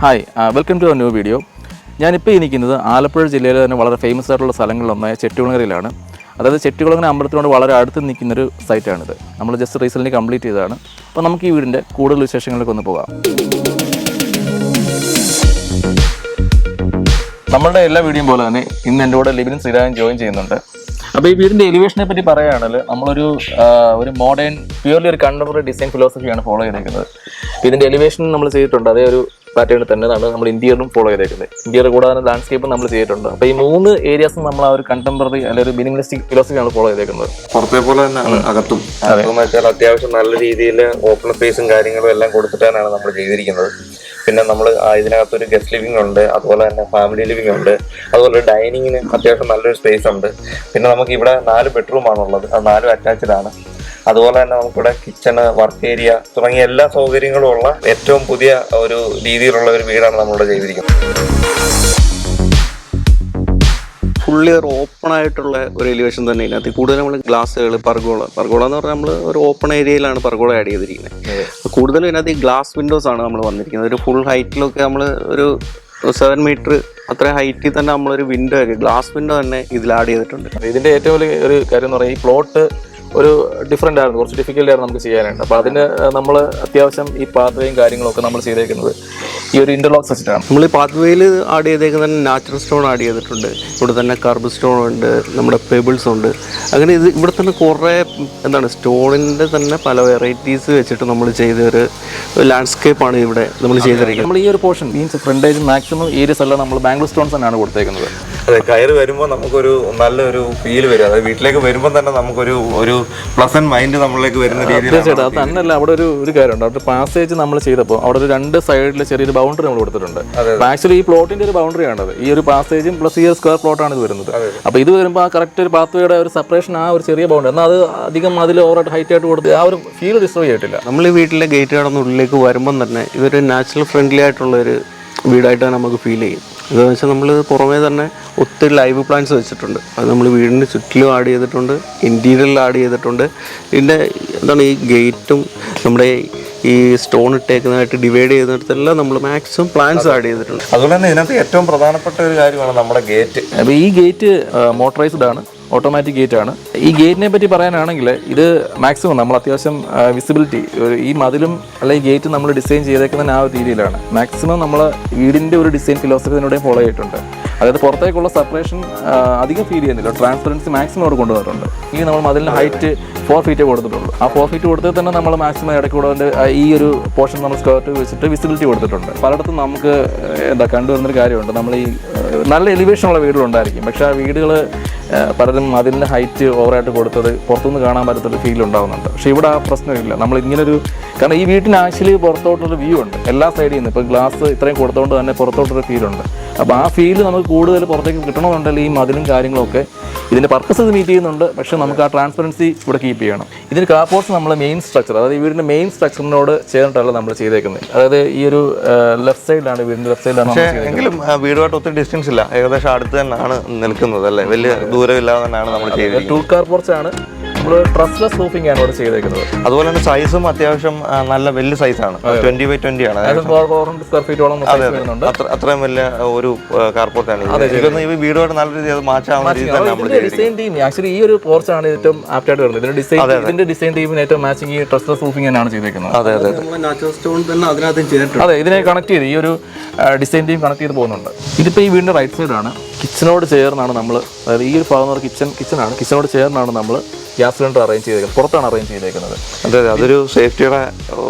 Hi welcome to a new video. ഞാനിപ്പോൾ ഇരിക്കുന്നത് ആലപ്പുഴ ജില്ലയിലെ തന്നെ വളരെ ഫേമസ് ആയിട്ടുള്ള സ്ഥലങ്ങളിലൊന്നായ ചെട്ടികുളങ്ങരയിലാണ്. അതായത് ചെട്ടികുളങ്ങര അമ്പലത്തിനോട് വളരെ അടുത്ത് നിൽക്കുന്നൊരു സൈറ്റാണിത്. നമ്മൾ ജസ്റ്റ് റീസെൻ്റ്ലി കംപ്ലീറ്റ് ചെയ്തതാണ്. അപ്പോൾ നമുക്ക് ഈ വീടിൻ്റെ കൂടുതൽ വിശേഷങ്ങളിലേക്ക് ഒന്ന് പോകാം. നമ്മളുടെ എല്ലാ വീഡിയോയും പോലെ തന്നെ ഇന്ന് എൻ്റെ കൂടെ ലിബിനും ശ്രീരാഗും ജോയിൻ ചെയ്യുന്നുണ്ട്. അപ്പോൾ ഈ വീടിൻ്റെ എലിവേഷനെ പറ്റി പറയുകയാണെങ്കിൽ നമ്മളൊരു മോഡേൺ പ്യൂർലി ഒരു കണ്ടംപററി ഡിസൈൻ ഫിലോസഫിയാണ് ഫോളോ ചെയ്തേക്കുന്നത്. ഇതിൻ്റെ എലിവേഷൻ നമ്മൾ ചെയ്തിട്ടുണ്ട്, അതേ ഒരു പാറ്റേണിൽ തന്നെയാണ് നമ്മൾ ഇന്റീരിയറും ഫോളോ ചെയ്തേക്കുന്നത്. ഇന്റീരിയർ കൂടാതെ ലാൻഡ്സ്കേപ്പും നമ്മൾ ചെയ്തിട്ടുണ്ട്. അപ്പോൾ ഈ 3 ഏരിയാസും നമ്മൾ ആ ഒരു കണ്ടംപററി അല്ലെങ്കിൽ ഒരു മിനിമലിസ്റ്റിക് ഫിലോസഫിയാണ് ഫോളോ ചെയ്തേക്കുന്നത്. പുറത്തെ പോലെ തന്നെയാണ് അകത്തും. വെച്ചാൽ അത്യാവശ്യം നല്ല രീതിയിൽ ഓപ്പൺ സ്പേസും കാര്യങ്ങളും എല്ലാം കൊടുത്തിട്ടാണ് നമ്മൾ ചെയ്തിരിക്കുന്നത്. പിന്നെ നമ്മൾ ഇതിനകത്തൊരു ഗസ്റ്റ് ലിവിംഗ് ഉണ്ട്, അതുപോലെ തന്നെ ഫാമിലി ലിവിംഗ് ഉണ്ട്, അതുപോലെ ഡൈനിങ്ങിന് അത്യാവശ്യം നല്ലൊരു സ്പേസ് ഉണ്ട്. പിന്നെ നമുക്ക് ഇവിടെ 4 ബെഡ്റൂമാണുള്ളത്, അത് 4 അറ്റാച്ച്ഡ് ആണ്. അതുപോലെ തന്നെ നമുക്കിവിടെ കിച്ചണ്, വർക്ക് ഏരിയ തുടങ്ങിയ എല്ലാ സൗകര്യങ്ങളും ഉള്ള ഏറ്റവും പുതിയ ഒരു രീതിയിലുള്ള ഒരു വീടാണ് നമ്മളിവിടെ ചെയ്തിരിക്കുന്നത്. ഫുള്ളി ഒരു ഓപ്പൺ ആയിട്ടുള്ള ഒരു എലിവേഷൻ തന്നെ. ഇതിനകത്ത് കൂടുതൽ നമ്മൾ ഗ്ലാസ്സുകൾ, പർഗോള എന്ന് പറഞ്ഞാൽ നമ്മൾ ഒരു ഓപ്പൺ ഏരിയയിലാണ് പർഗോള ആഡ് ചെയ്തിരിക്കുന്നത്. കൂടുതലും ഇതിനകത്ത് ഈ ഗ്ലാസ് വിൻഡോസ് ആണ് നമ്മൾ വന്നിരിക്കുന്നത്. ഒരു ഫുൾ ഹൈറ്റിലൊക്കെ നമ്മൾ ഒരു 7 മീറ്റർ അത്ര ഹൈറ്റിൽ തന്നെ നമ്മളൊരു വിൻഡോ ഒക്കെ ഗ്ലാസ് വിൻഡോ തന്നെ ഇതിൽ ആഡ് ചെയ്തിട്ടുണ്ട്. ഇതിൻ്റെ ഏറ്റവും വലിയ ഒരു കാര്യം എന്ന് പറയുന്നത് ഈ പ്ലോട്ട് ഒരു ഡിഫറെൻ്റ് ആയിരുന്നു, കുറച്ച് ഡിഫിക്കൽട്ട് ആയിരുന്നു നമുക്ക് ചെയ്യാനായിട്ട്. അപ്പോൾ അതിന് നമ്മൾ അത്യാവശ്യം ഈ പാത്വേയും കാര്യങ്ങളൊക്കെ നമ്മൾ ചെയ്തേക്കുന്നത് ഈ ഒരു ഇന്റർലോക്ക് വെച്ചിട്ടാണ്. നമ്മൾ ഈ പാത്വേയിൽ ആഡ് ചെയ്തേക്കുന്ന നാച്ചുറൽ സ്റ്റോൺ ആഡ് ചെയ്തിട്ടുണ്ട്. ഇവിടെ തന്നെ കർബ് സ്റ്റോൺ ഉണ്ട്, നമ്മുടെ പെബിൾസ് ഉണ്ട്. അങ്ങനെ ഇത് ഇവിടെ തന്നെ കുറേ സ്റ്റോണിൻ്റെ തന്നെ പല വെറൈറ്റീസ് വെച്ചിട്ട് നമ്മൾ ചെയ്ത ഒരു ലാൻഡ്സ്കേപ്പാണ് ഇവിടെ നമ്മൾ ചെയ്തിരിക്കുന്നത്. നമ്മൾ ഈ ഒരു portion means frontage maximum areas എല്ലാം നമ്മൾ ബാംഗ്ലൂർ സ്റ്റോൺസ് തന്നെയാണ് കൊടുത്തേക്കുന്നത്. അതെ, കയറി വരുമ്പോൾ നമുക്കൊരു നല്ലൊരു ഫീൽ വരും. അതായത് വീട്ടിലേക്ക് വരുമ്പോൾ തന്നെ നമുക്കൊരു പ്ലസന്റ് മൈൻഡ് നമ്മളിലേക്ക് വരുന്ന രീതിയിൽ. തീർച്ചയായിട്ടും. അത് തന്നെയല്ല, അവിടെ ഒരു കാര്യമുണ്ട്. അവിടെ പാസേജ് നമ്മൾ ചെയ്തപ്പോൾ അവിടെ ഒരു 2 സൈഡിൽ ചെറിയൊരു ബൗണ്ടറി നമ്മൾ കൊടുത്തിട്ടുണ്ട്. ആക്ച്വലി ഈ പ്ലോട്ടിന്റെ ഒരു ബൗണ്ടറി ആണത്. ഈ ഒരു പാസേജും പ്ലസ് ഈ സ്ക്വയർ പ്ലോട്ടാണ് ഇത് വരുന്നത്. അപ്പോൾ ഇത് വരുമ്പോൾ ആ കറക്റ്റ് ഒരു പാത്വേയുടെ ഒരു സെപ്പറേഷൻ, ആ ഒരു ചെറിയ ബൗണ്ടറി, എന്നാൽ അത് അധികം അതിൽ ഓവറായിട്ട് ഹൈറ്റ് ആയിട്ട് കൊടുത്ത് ആ ഒരു ഫീൽ ഡിസ്ട്രോയ് ചെയ്തിട്ടില്ല. നമ്മൾ ഈ വീട്ടിലെ ഗേറ്റ് കടന്ന് ഉള്ളിലേക്ക് വരുമ്പം തന്നെ ഇതൊരു നാച്ചുറൽ ഫ്രണ്ട്ലി ആയിട്ടുള്ളൊരു വീടായിട്ടാണ് നമുക്ക് ഫീൽ ചെയ്യും. ഇതെന്ന് വെച്ചാൽ നമ്മൾ പുറമേ തന്നെ ഒത്തിരി ലൈവ് പ്ലാന്റ്സ് വെച്ചിട്ടുണ്ട്. അത് നമ്മൾ വീടിന് ചുറ്റിലും ആഡ് ചെയ്തിട്ടുണ്ട്, ഇൻറ്റീരിയറിൽ ആഡ് ചെയ്തിട്ടുണ്ട്. ഇതിൻ്റെ ഈ ഗേറ്റും നമ്മുടെ ഈ സ്റ്റോൺ ഇട്ടേക്കുന്നതായിട്ട് ഡിവൈഡ് ചെയ്യുന്നിടത്തെല്ലാം നമ്മൾ മാക്സിമം പ്ലാന്റ്സ് ആഡ് ചെയ്തിട്ടുണ്ട്. അതുപോലെ തന്നെ ഇതിനകത്ത് ഏറ്റവും പ്രധാനപ്പെട്ട ഒരു കാര്യമാണ് നമ്മുടെ ഗേറ്റ്. അപ്പോൾ ഈ ഗേറ്റ് മോട്ടറൈസ്ഡ് ആണ്, ഓട്ടോമാറ്റിക് ഗേറ്റ് ആണ്. ഈ ഗേറ്റിനെ പറ്റി പറയാനാണെങ്കിൽ ഇത് മാക്സിമം നമ്മൾ അത്യാവശ്യം വിസിബിലിറ്റി ഈ മതിലും അല്ലെങ്കിൽ ഗേറ്റ് നമ്മൾ ഡിസൈൻ ചെയ്തേക്കുന്ന ആ ഒരു രീതിയിലാണ്. മാക്സിമം നമ്മൾ വീടിൻ്റെ ഒരു ഡിസൈൻ ഫിലോസഫി ഇതിലൂടെ ഫോളോ ചെയ്തിട്ടുണ്ട്. അതായത് പുറത്തേക്കുള്ള സെപ്പറേഷൻ അധികം ഫീൽ ചെയ്യുന്നില്ല, ട്രാൻസ്പെറൻസി മാക്സിമം അവിടെ കൊണ്ടുവന്നിട്ടുണ്ട്. ഈ നമ്മൾ മതിലിന് ഹൈറ്റ് 4 ഫീറ്റ് കൊടുത്തിട്ടുള്ളൂ. ആ 4 ഫീറ്റ് കൊടുത്തിട്ട് തന്നെ നമ്മൾ മാക്സിമം ഇടയ്ക്കൂടെ ഈ ഒരു പോർഷൻ നമ്മൾ സ്ക്വയർ വെച്ചിട്ട് വിസിബിലിറ്റി കൊടുത്തിട്ടുണ്ട്. പലയിടത്തും നമുക്ക് കണ്ടുവരുന്നൊരു കാര്യമുണ്ട്, നമ്മൾ ഈ നല്ല എലിവേഷനുള്ള വീടുകളുണ്ടായിരിക്കും, പക്ഷേ ആ വീടുകൾ പലരും അതിൻ്റെ ഹൈറ്റ് ഓവറായിട്ട് കൊടുത്തത് പുറത്തുനിന്ന് കാണാൻ പറ്റാത്തൊരു ഫീൽ ഉണ്ടാകുന്നുണ്ട്. പക്ഷേ ഇവിടെ ആ പ്രശ്നമില്ല. നമ്മൾ ഇങ്ങനൊരു, കാരണം ഈ വീട്ടിന് ആക്ച്വലി പുറത്തോട്ടൊരു വ്യൂ ഉണ്ട് എല്ലാ സൈഡിൽ നിന്ന്. ഇപ്പോൾ ഗ്ലാസ് ഇത്രയും കൊടുത്തുകൊണ്ട് തന്നെ പുറത്തോട്ടൊരു ഫീലുണ്ട്. അപ്പോൾ ആ ഫീൽ നമുക്ക് കൂടുതൽ പുറത്തേക്ക് കിട്ടണമെന്നുണ്ടെങ്കിൽ ഈ മതിലും കാര്യങ്ങളൊക്കെ ഇതിൻ്റെ പർപ്പസ് ഇത് മീറ്റ് ചെയ്യുന്നുണ്ട്. പക്ഷേ നമുക്ക് ആ ട്രാൻസ്പെറൻസി ഇവിടെ കീപ്പ് ചെയ്യണം. ഇതിന് കാർപോർട്സ് നമ്മൾ മെയിൻ സ്ട്രക്ചർ, അതായത് ഈ വീടിൻ്റെ മെയിൻ സ്ട്രക്ചറിനോട് ചേർന്നിട്ടല്ല നമ്മൾ ചെയ്തേക്കുന്നത്. അതായത് ഈ ഒരു ലെഫ്റ്റ് സൈഡിലാണ്, വീടിൻ്റെ ലെഫ്റ്റ് സൈഡിലാണ്. എങ്കിലും വീടുമായിട്ട് ഒത്തിരി ഡിസ്റ്റൻസ് ഇല്ല, ഏകദേശം അടുത്ത് തന്നെയാണ് നിൽക്കുന്നത് അല്ലേ, വലിയ ദൂരമില്ലാതെ തന്നെയാണ് നമ്മൾ ചെയ്തത്. 2 കാർ പോർച്ചാണ്. നമ്മൾ ട്രസ്ലെസ് റൂഫിംഗ് ആണ് ഇവിടെ ചെയ്തേക്കുന്നത്. അതുപോലെ തന്നെ സൈസും അത്യാവശ്യം നല്ല വലിയ സൈസാണ്, 20x20 ആണ്. 400 സ്ക്വയർ ഫീറ്റോളം വരുന്നുണ്ട്. അത്രയും വലിയ ഒരു കാർപോർട്ടാണ്. ഈ വീടുമായിട്ട് നല്ല രീതിയിൽ മാച്ചാവുന്ന രീതിയിൽ തന്നെ നമ്മൾ ഡിസൈൻ ടീം ആക്ച്വലി ഈ ഒരു പോർച്ചാണ് ഏറ്റവും ആപ്റ്റ് ആയിട്ട് വരുന്നത്. ഇതിന്റെ ഡിസൈൻ ടീമിന് ഏറ്റവും മാച്ചിങ് ഈ ട്രസ്ലെസ് റൂഫിംഗ് ആണ് ചെയ്തേക്കുന്നത്. അതെ, ഇതിനെ കണക്ട് ചെയ്ത് ഈ ഒരു ഡിസൈൻ ടീം കണക്ട് ചെയ്ത് പോകുന്നുണ്ട്. ഇതിപ്പോൾ ഈ വീടിന്റെ റൈറ്റ് സൈഡാണ്, കിച്ചനോട് ചേർന്നാണ് നമ്മൾ, അതായത് ഈ ഒരു ഭാഗം കിച്ചണാണ്, കിച്ചനോട് ചേർന്നാണ് നമ്മൾ ഗ്യാസ് സിലിണ്ടർ അറേഞ്ച് ചെയ്തേക്കുന്നത്, പുറത്താണ് അറേഞ്ച് ചെയ്തേക്കുന്നത്. അതെ, അതൊരു സേഫ്റ്റിയുടെ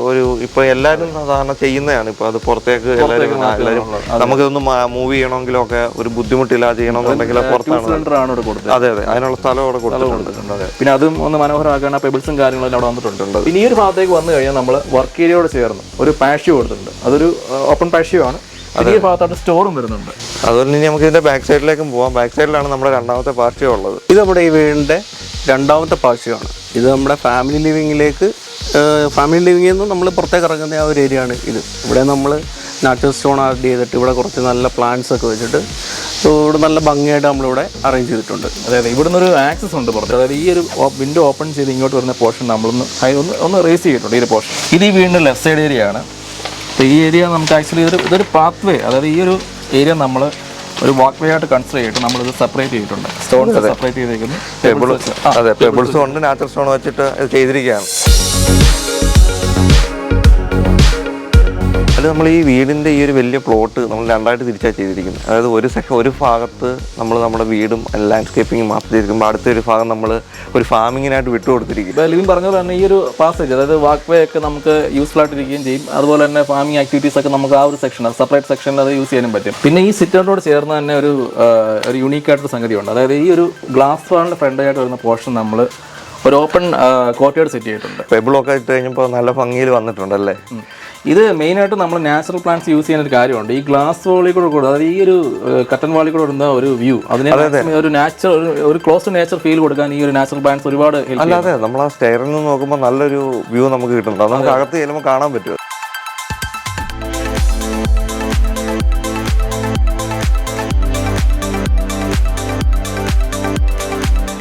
ഒരു ഇപ്പോൾ എല്ലാവരും സാധാരണ ചെയ്യുന്നതാണ്. ഇപ്പോൾ അത് പുറത്തേക്ക് എല്ലാവരും നമുക്കിതൊന്ന് മൂവ് ചെയ്യണമെങ്കിലും ഒക്കെ ഒരു ബുദ്ധിമുട്ടില്ലാതെ ചെയ്യണമെന്നുണ്ടെങ്കിൽ പുറത്താണ് സിലിണ്ടർ ആണ് ഇവിടെ കൊടുത്തത്. അതെ, അതിനുള്ള സ്ഥലം അവിടെ കൊടുത്തിട്ടുണ്ട്. പിന്നെ അതും ഒന്ന് മനോഹരമാക്കാൻ പെബിൾസും കാര്യങ്ങളും അവിടെ വന്നിട്ടുണ്ട്. പിന്നെ ഈ ഒരു ഭാഗത്തേക്ക് വന്നു കഴിഞ്ഞാൽ നമ്മൾ വർക്ക് ഏരിയയോട് ചേർന്ന് ഒരു പാഷ്യോ കൊടുത്തിട്ടുണ്ട്. അതൊരു ഓപ്പൺ പാഷ്യോ ആണ്. ഈ ഭാഗത്തോട്ട് സ്റ്റോറും വരുന്നുണ്ട്. അതുപോലെ ഇനി നമുക്ക് ഇതിന്റെ ബാക്ക് സൈഡിലേക്കും പോവാം. ബാക്ക് സൈഡിലാണ് നമ്മുടെ രണ്ടാമത്തെ പാർട്ടിയോ ഉള്ളത്. ഇത് നമ്മുടെ ഈ വീടിന്റെ രണ്ടാമത്തെ പാർട്ടിയാണ്. ഇത് നമ്മുടെ ഫാമിലി ലിവിങ്ങിലേക്ക്, ഫാമിലി ലിവിങ്ങിൽ നിന്ന് നമ്മൾ പുറത്തേക്ക് ഇറങ്ങുന്ന ആ ഒരു ഏരിയ ആണ് ഇത്. ഇവിടെ നമ്മൾ നാച്ചുറൽ സ്റ്റോൺ ആഡ് ചെയ്തിട്ട് ഇവിടെ കുറച്ച് നല്ല പ്ലാന്റ്സ് ഒക്കെ വെച്ചിട്ട് ഇവിടെ നല്ല ഭംഗിയായിട്ട് നമ്മളിവിടെ അറേഞ്ച് ചെയ്തിട്ടുണ്ട്. അതായത് ഇവിടുന്ന് ഒരു ആക്സസ് ഉണ്ട് പുറത്ത്. അതായത് ഈ ഒരു വിൻഡോ ഓപ്പൺ ചെയ്ത് ഇങ്ങോട്ട് വരുന്ന പോർഷൻ നമ്മളൊന്ന് റേസ് ചെയ്തിട്ടുണ്ട്. ഈ ഒരു പോർഷൻ ഇത് ഈ വീടിൻ്റെ ലെഫ്റ്റ് സൈഡ് ഏരിയ ആണ്. അപ്പോൾ ഈ ഏരിയ നമുക്ക് ആക്ച്വലി ഇതൊരു പാത്ത് വേ, അതായത് ഈ ഒരു ഏരിയ നമ്മൾ ഒരു വാക്ക് വേ ആയിട്ട് കൺസിഡർ ചെയ്തിട്ട് നമ്മളിത് സെപ്പറേറ്റ് ചെയ്തിട്ടുണ്ട്. സ്റ്റോൺസ് സെപ്പറേറ്റ് ചെയ്തേക്കുന്നു. അതെ, പെബിൾസ് കൊണ്ട് നാച്ചുറൽ സ്റ്റോൺ വെച്ചിട്ട് ഇത് ചെയ്തിരിക്കുകയാണ്. അത് നമ്മൾ ഈ വീടിൻ്റെ ഈ ഒരു വലിയ പ്ലോട്ട് നമ്മൾ രണ്ടായിട്ട് തിരിച്ചാണ് ചെയ്തിരിക്കുന്നത്. അതായത് ഒരു ഭാഗത്ത് നമ്മൾ നമ്മുടെ വീടും ലാൻഡ്സ്കേപ്പിംഗ് മാത്രം ചെയ്തിരിക്കുമ്പോൾ അടുത്തൊരു ഭാഗം നമ്മൾ ഒരു ഫാമിങ്ങിനായിട്ട് വിട്ടുകൊടുത്തിരിക്കും. ഇപ്പോൾ ലിവിൻ പറഞ്ഞ പോലെ തന്നെ ഈ ഒരു പാസേജ്, അതായത് വാക്ക് വേ ഒക്കെ നമുക്ക് യൂസ്ഫുൾ ആയിട്ടിരിക്കുകയും ചെയ്യും. അതുപോലെ തന്നെ ഫാമിംഗ് ആക്ടിവിറ്റീസ് ഒക്കെ നമുക്ക് ആ ഒരു സെക്ഷൻ, സെപ്പറേറ്റ് സെക്ഷനിൽ അത് യൂസ് ചെയ്യാനും പറ്റും. പിന്നെ ഈ സിറ്റൗട്ടോട് ചേർന്ന് തന്നെ ഒരു യൂണീക്കായിട്ടൊരു സംഗതിയുണ്ട്. അതായത് ഈ ഒരു ഗ്ലാസ് വാളിൻ്റെ ഫ്രണ്ടായിട്ട് വരുന്ന പോർഷൻ നമ്മൾ ഒരു ഓപ്പൺ കോർട്ട്യാർഡ് സെറ്റ് ചെയ്തിട്ടുണ്ട്. പെബിളൊക്കെ ഇട്ട് കഴിഞ്ഞപ്പോൾ നല്ല ഭംഗിയിൽ വന്നിട്ടുണ്ടല്ലേ. ഇത് മെയിനായിട്ട് നമ്മൾ നാച്ചുറൽ പ്ലാന്റ്സ് യൂസ് ചെയ്യുന്ന ഒരു കാര്യമുണ്ട്. ഈ ഗ്ലാസ് വാളിൽ കൂടെ, അതായത് ഈ ഒരു കട്ടൻ വാളിൽ കൂടെ വരുന്ന ഒരു വ്യൂ, അതിനെ ഒരു നാച്ചുറൽ, ഒരു ക്ലോസ് ടു നേച്ചർ ഫീൽ കൊടുക്കാൻ ഈ ഒരു നാച്ചുറൽ പ്ലാന്റ്സ് ഒരുപാട് ഹെൽപ്പ്. അല്ലാതെ നമ്മൾ ആ സ്റ്റെയറിൽ നിന്ന് നോക്കുമ്പോൾ നല്ലൊരു വ്യൂ നമുക്ക് കിട്ടുന്നുണ്ട്. അത് നമുക്ക് അകത്ത് ചെല്ലുമ്പോൾ കാണാൻ പറ്റും.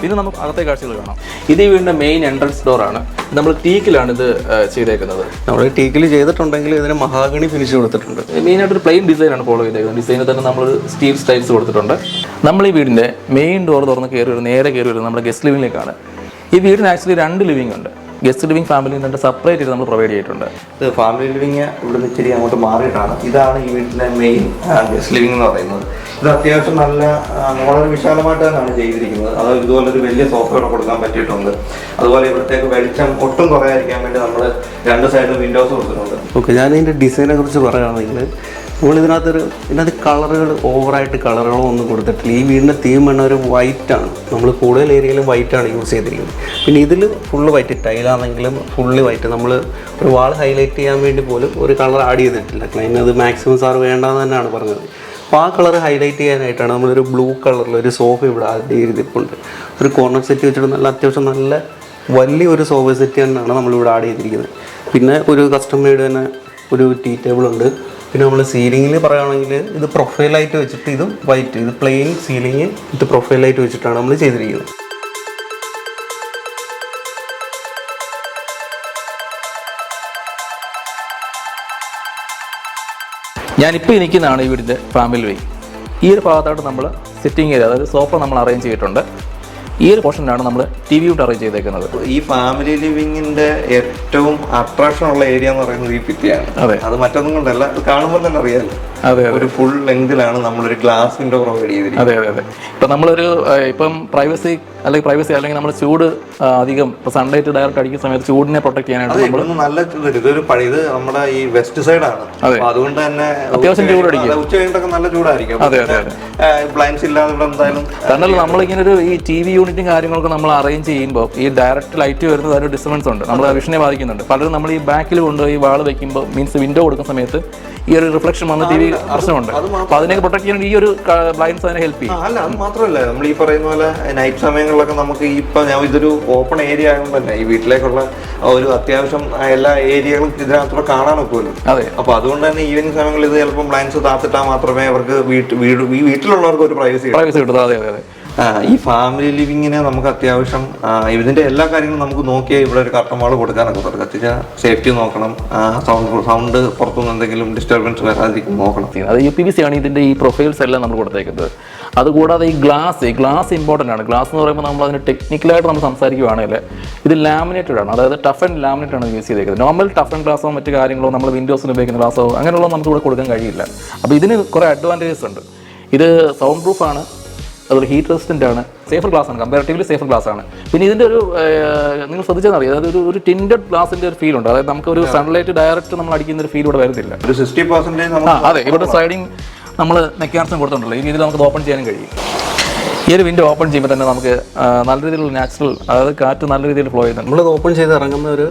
പിന്നെ നമുക്ക് അകത്തെ കാഴ്ചകൾ കാണാം. ഇത് ഈ വീടിൻ്റെ മെയിൻ എൻട്രൻസ് ഡോറാണ്. നമ്മൾ ടീക്കിലാണ് ഇത് ചെയ്തേക്കുന്നത്. നമ്മൾ ടീക്കിൽ ചെയ്തിട്ടുണ്ടെങ്കിൽ ഇതിന് മഹാഗണി ഫിനിഷ് കൊടുത്തിട്ടുണ്ട്. മെയിനായിട്ട് ഒരു പ്ലെയിൻ ഡിസൈനാണ് ഫോളോ ചെയ്തേക്കുന്നത്. ഡിസൈനിൽ തന്നെ നമ്മൾ സ്റ്റീൽ സ്റ്റൈൽസ് കൊടുത്തിട്ടുണ്ട്. നമ്മൾ ഈ വീടിൻ്റെ മെയിൻ ഡോർ തുറന്ന് നേരെ കയറി വരുന്നത് നമ്മുടെ ഗസ്റ്റ് ലിവിങ്ങിലേക്കാണ്. ഈ വീടിന് ആക്ച്വലി 2 ലിവിംഗ് ഉണ്ട്. ഗസ്റ്റ് ലിവിംഗ് ഫാമിലി രണ്ട് സെപ്പറേറ്റ് ചെയ്ത് നമ്മൾ പ്രൊവൈഡ് ചെയ്തിട്ടുണ്ട്. ഇത് ഫാമിലി ലിവിങ് ഇവിടുന്ന് ഇച്ചിരി അങ്ങോട്ട് മാറിയിട്ടാണ്. ഇതാണ് ഈ വീട്ടിലെ മെയിൻ ഗസ്റ്റ് ലിവിംഗ് എന്ന് പറയുന്നത്. ഇത് അത്യാവശ്യം വളരെ വിശാലമായിട്ട് തന്നെയാണ് ചെയ്തിരിക്കുന്നത്. അത് ഇതുപോലൊരു വലിയ സോഫയുടെ കൊടുക്കാൻ പറ്റിയിട്ടുണ്ട്. അതുപോലെ ഇവിടത്തേക്ക് വെളിച്ചം ഒട്ടും കുറയാതിരിക്കാൻ വേണ്ടി നമ്മൾ 2 സൈഡിലും വിൻഡോസ് കൊടുത്തിട്ടുണ്ട്. ഓക്കെ, ഞാൻ ഇതിൻ്റെ ഡിസൈനെ കുറിച്ച് പറയുകയാണെങ്കിൽ നമ്മൾ ഇതിനകത്ത് കളറുകൾ ഓവറായിട്ട് കളറുകളോ ഒന്നും കൊടുത്തിട്ടില്ല. ഈ വീടിൻ്റെ തീം എന്ന ഒരു വൈറ്റാണ്. നമ്മൾ കൂടുതൽ ഏരിയയിലും വൈറ്റാണ് യൂസ് ചെയ്തിരിക്കുന്നത്. പിന്നെ ഇതിൽ ഫുള്ള് വൈറ്റ്, ടൈലാണെങ്കിലും ഫുള്ള് വൈറ്റ്. നമ്മൾ ഒരു വാൾ ഹൈലൈറ്റ് ചെയ്യാൻ വേണ്ടി പോലും ഒരു കളർ ആഡ് ചെയ്തിട്ടില്ല. ക്ലൈൻറ്റ് അത് മാക്സിമം സാർ വേണ്ടെന്ന് തന്നെയാണ് പറഞ്ഞത്. അപ്പോൾ ആ കളർ ഹൈലൈറ്റ് ചെയ്യാനായിട്ടാണ് നമ്മളൊരു ബ്ലൂ കളറിൽ ഒരു സോഫ ഇവിടെ ആഡ് ചെയ്തിട്ടുണ്ട്. ഒരു കോർണർ സെറ്റ് വെച്ചിട്ട് അത്യാവശ്യം നല്ല വലിയൊരു സോഫ സെറ്റ് തന്നെയാണ് നമ്മളിവിടെ ആഡ് ചെയ്തിരിക്കുന്നത്. പിന്നെ ഒരു കസ്റ്റം മെയ്ഡ് തന്നെ ഒരു ടീ ടേബിൾ ഉണ്ട്. പിന്നെ നമ്മൾ സീലിങ്ങിൽ പറയുകയാണെങ്കിൽ ഇത് പ്രൊഫൈലായിട്ട് വെച്ചിട്ട് ഇതും വൈറ്റ്, ഇത് പ്ലെയിൻ സീലിങ്, ഇത് പ്രൊഫൈലായിട്ട് വെച്ചിട്ടാണ് നമ്മൾ ചെയ്തിരിക്കുന്നത്. ഞാനിപ്പോൾ നിൽക്കുന്നതാണ് ഈ വീടിൻ്റെ ഫാമിലി വേ. ഈ ഒരു ഭാഗത്തായിട്ട് നമ്മൾ സിറ്റിംഗ് ഏരിയ, അതായത് സോഫ നമ്മൾ അറേഞ്ച് ചെയ്തിട്ടുണ്ട്. ഈ ഒരു പോർഷനിലാണ് നമ്മൾ ടി വി യൂട്ട് അറേഞ്ച് ചെയ്തേക്കുന്നത്. ഈ ഫാമിലി ലിവിങ്ങിന്റെ ഏറ്റവും അട്രാക്ഷൻ ഉള്ള ഏരിയ എന്ന് പറയുന്നത് ഈ ഭിത്തിയാണ്. അതെ, അത് മറ്റൊന്നും കൊണ്ടല്ല, അത് കാണുമ്പോൾ തന്നെ അറിയാമല്ലോ. അതെ, ഒരു ഫുൾ ലെങ്തിലാണ് നമ്മളൊരു ഗ്ലാസ് വിൻഡോ പ്രൊവൈഡ് ചെയ്തിരിക്കുന്നത്. അതെ. ഇപ്പം നമ്മളൊരു പ്രൈവസി അല്ലെങ്കിൽ നമ്മൾ ചൂട് അധികം സൺലൈറ്റ് ഡയറക്റ്റ് അടിക്കുന്ന സമയത്ത് ചൂടിനെ പ്രൊട്ടക്ട് ചെയ്യാനായിട്ട് നമ്മൾ നല്ല ഇത് നമ്മുടെ ഈ വെസ്റ്റ് സൈഡാണ്. അതുകൊണ്ട് തന്നെ അത്യാവശ്യം ചൂട് അടിക്കും. ഉച്ച കഴിഞ്ഞിട്ടൊക്കെ നല്ല ചൂടായിരിക്കും. ബ്ലൈൻഡ്സ് ഇല്ലാതെ ഇവിടെ എന്തായാലും കാരണം നമ്മളിങ്ങനെ ഒരു ഈ ടി വി യൂണിറ്റും കാര്യങ്ങളൊക്കെ നമ്മൾ അറേഞ്ച് ചെയ്യുമ്പോൾ ഈ ഡയറക്റ്റ് ലൈറ്റ് വരുന്നത് ഒരു ഡിസ്റ്റർബൻസ് ഉണ്ട്, നമ്മൾ വിഷനെ ബാധിക്കുന്നുണ്ട്. പലരും നമ്മൾ ഈ ബാക്കിൽ കൊണ്ടുപോയി വാൾ വെക്കുമ്പോൾ മീൻസ് വിൻഡോ കൊടുക്കുന്ന സമയത്ത് ഈ ഒരു റിഫ്ലക്ഷൻ വന്ന് ടി വി പ്രശ്നമുണ്ട്. അപ്പോൾ അതിനെ പ്രൊട്ടക്ട് ചെയ്യാൻ ഈ ഒരു ബ്ലൈൻഡ്സ് അതിനെ ഹെൽപ്പ് ചെയ്യും. അല്ല, അത് മാത്രമല്ല, നമ്മൾ ഈ പറയുന്ന പോലെ നൈറ്റ് സമയങ്ങളിലൊക്കെ നമുക്ക് ഇപ്പം ഇതൊരു ഓപ്പൺ ഏരിയ ആയതുകൊണ്ട് തന്നെ ഈ വീട്ടിലേക്കുള്ള ഒരു അത്യാവശ്യം എല്ലാ ഏരിയകളും ഇതിനകത്തൂടെ കാണാനൊക്കുമല്ലോ. അതെ, അപ്പോൾ അതുകൊണ്ട് തന്നെ ഈവനിങ് സമയങ്ങളിൽ ഇത് ചിലപ്പോൾ ബ്ലൈൻഡ്സ് താത്തിട്ടാൽ മാത്രമേ അവർക്ക് വീട്ടിലുള്ളവർക്ക് ഒരു പ്രൈവസി കിട്ടും. അതെ. ഈ ഫാമിലി ലിവിങ്ങിന് നമുക്ക് അത്യാവശ്യം ഇതിന്റെ എല്ലാ കാര്യങ്ങളും നമുക്ക് നോക്കിയാൽ ഇവിടെ ഒരു കർട്ടൻ വാൾ കൊടുക്കാനൊക്കെ പറ്റും. കത്തിച്ചാൽ സേഫ്റ്റി നോക്കണം, സൗണ്ട് പുറത്തുനിന്ന് എന്തെങ്കിലും ഡിസ്റ്റർബൻസ് വരാതിരിക്കും നോക്കണം. അത് UPVC ആണ് ഇതിന്റെ ഈ പ്രൊഫൈൽസ് എല്ലാം നമ്മൾ കൊടുത്തേക്കുന്നത്. അതുകൂടാതെ ഈ ഗ്ലാസ് ഇമ്പോർട്ടൻ്റ് ആണ്. ഗ്ലാസ് എന്ന് പറയുമ്പോൾ നമ്മൾ അതിന് ടെക്നിക്കലായിട്ട് നമ്മൾ സംസാരിക്കുകയാണെങ്കിൽ ഇത് ലാമിനേറ്റഡ് ആണ്, അതായത് ടഫ് ആൻഡ് ലാമിനേറ്റ് ആണ് യൂസ് ചെയ്തേക്കുന്നത്. നോർമൽ ടഫ് ആൻഡ് ഗ്ലാസോ മറ്റു കാര്യങ്ങളോ നമ്മൾ വിൻഡോസിന് ഉപയോഗിക്കുന്ന ഗ്ലാസോ അങ്ങനെയുള്ള നമുക്ക് ഇവിടെ കൊടുക്കാൻ കഴിയില്ല. അപ്പോൾ ഇതിന് കുറേ അഡ്വാൻറ്റേജസ് ഉണ്ട്. ഇത് സൗണ്ട് പ്രൂഫ് ആണ്, അതുപോലെ ഹീറ്റ് റെസിസ്റ്റൻ്റ് ആണ്, സേഫർ ഗ്ലാസ് ആണ്, കമ്പാരിറ്റീവ്ലി സേഫർ ഗ്ലാസ് ആണ്. പിന്നെ ഇതിൻ്റെ ഒരു നിങ്ങൾ ശ്രദ്ധിച്ചാൽ അറിയാം, അതായത് ഒരു ടിൻഡഡ് ഗ്ലാസിൻ്റെ ഒരു ഫീൽ ഉണ്ട്. അതായത് നമുക്ക് ഒരു സൺലൈറ്റ് ഡയറക്റ്റ് നമ്മൾ അടിക്കുന്ന ഒരു ഫീൽ ഇവിടെ വരുന്നില്ല. ഒരു 60% അതെ, ഇവിടെ സ്ലൈഡിങ് നമ്മൾ മെക്കാനിസം കൊടുത്തിട്ടുണ്ടല്ലോ. ഈ രീതിയിൽ നമുക്ക് ഓപ്പൺ ചെയ്യാനും കഴിയും. ഈ ഒരു വിൻഡോ ഓപ്പൺ ചെയ്യുമ്പോൾ തന്നെ നമുക്ക് നല്ല രീതിയിലുള്ള നാച്ചുറൽ, അതായത് കാറ്റ് നല്ല രീതിയിൽ ഫ്ലോ ചെയ്യുന്നുണ്ട്. നമ്മളിത് ഓപ്പൺ ചെയ്ത് ഇറങ്ങുന്ന ഒരു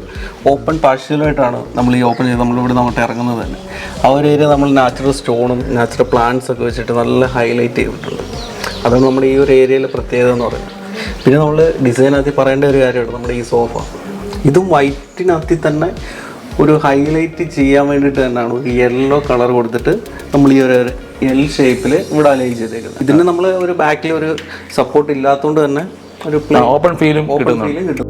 ഓപ്പൺ പാർഷ്യലായിട്ടാണ് നമ്മൾ ഈ ഓപ്പൺ ചെയ്ത് നമ്മളിവിടെ അങ്ങോട്ട് ഇറങ്ങുന്നത് തന്നെ. ആ ഒരു ഏരിയ നമ്മൾ നാച്ചുറൽ സ്റ്റോണും നാച്ചുറൽ പ്ലാന്റ്സ് ഒക്കെ വെച്ചിട്ട് നല്ല ഹൈലൈറ്റ് ചെയ്തിട്ടുണ്ട്. അതാണ് നമ്മുടെ ഈ ഒരു ഏരിയയിലെ പ്രത്യേകത എന്ന് പറയുന്നത്. പിന്നെ നമ്മൾ ഡിസൈനകത്ത് പറയേണ്ട ഒരു കാര്യമാണ് നമ്മുടെ ഈ സോഫ. ഇതും വൈറ്റിനകത്തിൽ തന്നെ ഒരു ഹൈലൈറ്റ് ചെയ്യാൻ വേണ്ടിയിട്ട് തന്നെയാണ് ഒരു യെല്ലോ കളർ കൊടുത്തിട്ട് നമ്മൾ ഈ ഒരു എൽ ഷേപ്പിൽ ഇവിടെ അലൈൻ ചെയ്തേക്കുന്നത്. ഇതിന് നമ്മൾ ഒരു ബാക്കിൽ ഒരു സപ്പോർട്ട് ഇല്ലാത്തതുകൊണ്ട് തന്നെ ഒരു ഓപ്പൺ ഫീലും കിട്ടും.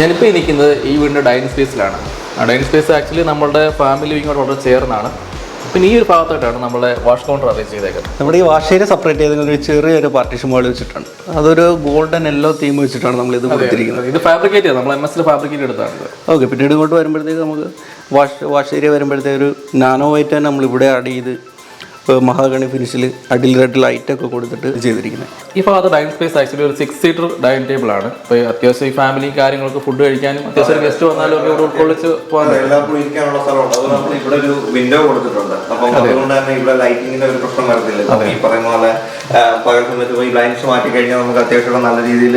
ഞാനിപ്പോൾ നിൽക്കുന്നത് ഈ വീടിൻ്റെ ഡൈനിങ് സ്പേസിലാണ്. ആ ഡൈനിങ് സ്പേസ് ആക്ച്വലി നമ്മളുടെ ഫാമിലി ലിവിങ്ങോട് വളരെ ചേർന്നാണ്. പിന്നെ ഈ ഒരു ഭാഗത്തായിട്ടാണ് നമ്മുടെ വാഷ് കൗണ്ടർ അറേഞ്ച് ചെയ്തേക്കുന്നത്. നമ്മുടെ ഈ വാഷ് ഏരിയ സെപ്പറേറ്റ് ചെയ്ത് ഒരു ചെറിയൊരു പാർട്ടീഷൻ മോൾ വെച്ചിട്ടുണ്ട്. അതൊരു ഗോൾഡൻ യെല്ലോ തീം വെച്ചിട്ടാണ് നമ്മൾ ഇത് കൊടുത്തിരിക്കുന്നത്. ഇത് ഫാബ്രിക്കേറ്റ് ചെയ്ത് നമ്മൾ MS ഫാബ്രിക്കേറ്റ് എടുത്താണ്. ഓക്കെ, പിന്നീട് ഇങ്ങോട്ട് വരുമ്പോഴത്തേക്ക് നമുക്ക് വാഷ് ഏരിയ വരുമ്പോഴത്തേക്ക് ഒരു നാനോ വൈറ്റ് തന്നെ നമ്മൾ ഇവിടെ ആഡ് ചെയ്ത് മഹാഗണി ഫിനിഷിൽ അടിയിൽ റെഡ് ലൈറ്റൊക്കെ കൊടുത്തിട്ട് ചെയ്തിരിക്കുന്നത്. ഈ ഭാഗത്ത് ഡൈനിങ് സ്പേസ് ആക്ച്വലി ഒരു 6 സീറ്റർ ഡൈനിങ് ടേബിൾ ആണ്. ഇപ്പോൾ അത്യാവശ്യം ഈ ഫാമിലി കാര്യങ്ങൾക്ക് ഫുഡ് കഴിക്കാനും അത്യാവശ്യം ഗസ്റ്റ് വന്നാലും ഒക്കെ ഇവിടെ ഉൾക്കൊള്ളിച്ച് പോകാൻ എല്ലാവർക്കും ഇരിക്കാനുള്ള സ്ഥലമുണ്ട്. അതുപോലെ നമ്മൾ ഇവിടെ ഒരു വിൻഡോ കൊടുത്തിട്ടുണ്ട്. അപ്പം അതുകൊണ്ട് തന്നെ ഇവിടെ ലൈറ്റിങ്ങിന്റെ ഒരു പ്രശ്നം വരത്തില്ല. ഈ പറയുന്ന പോലെ പകൽ സമയത്ത് ഈ ലൈൻസ് മാറ്റി കഴിഞ്ഞാൽ നമുക്ക് അത്യാവശ്യം നല്ല രീതിയിൽ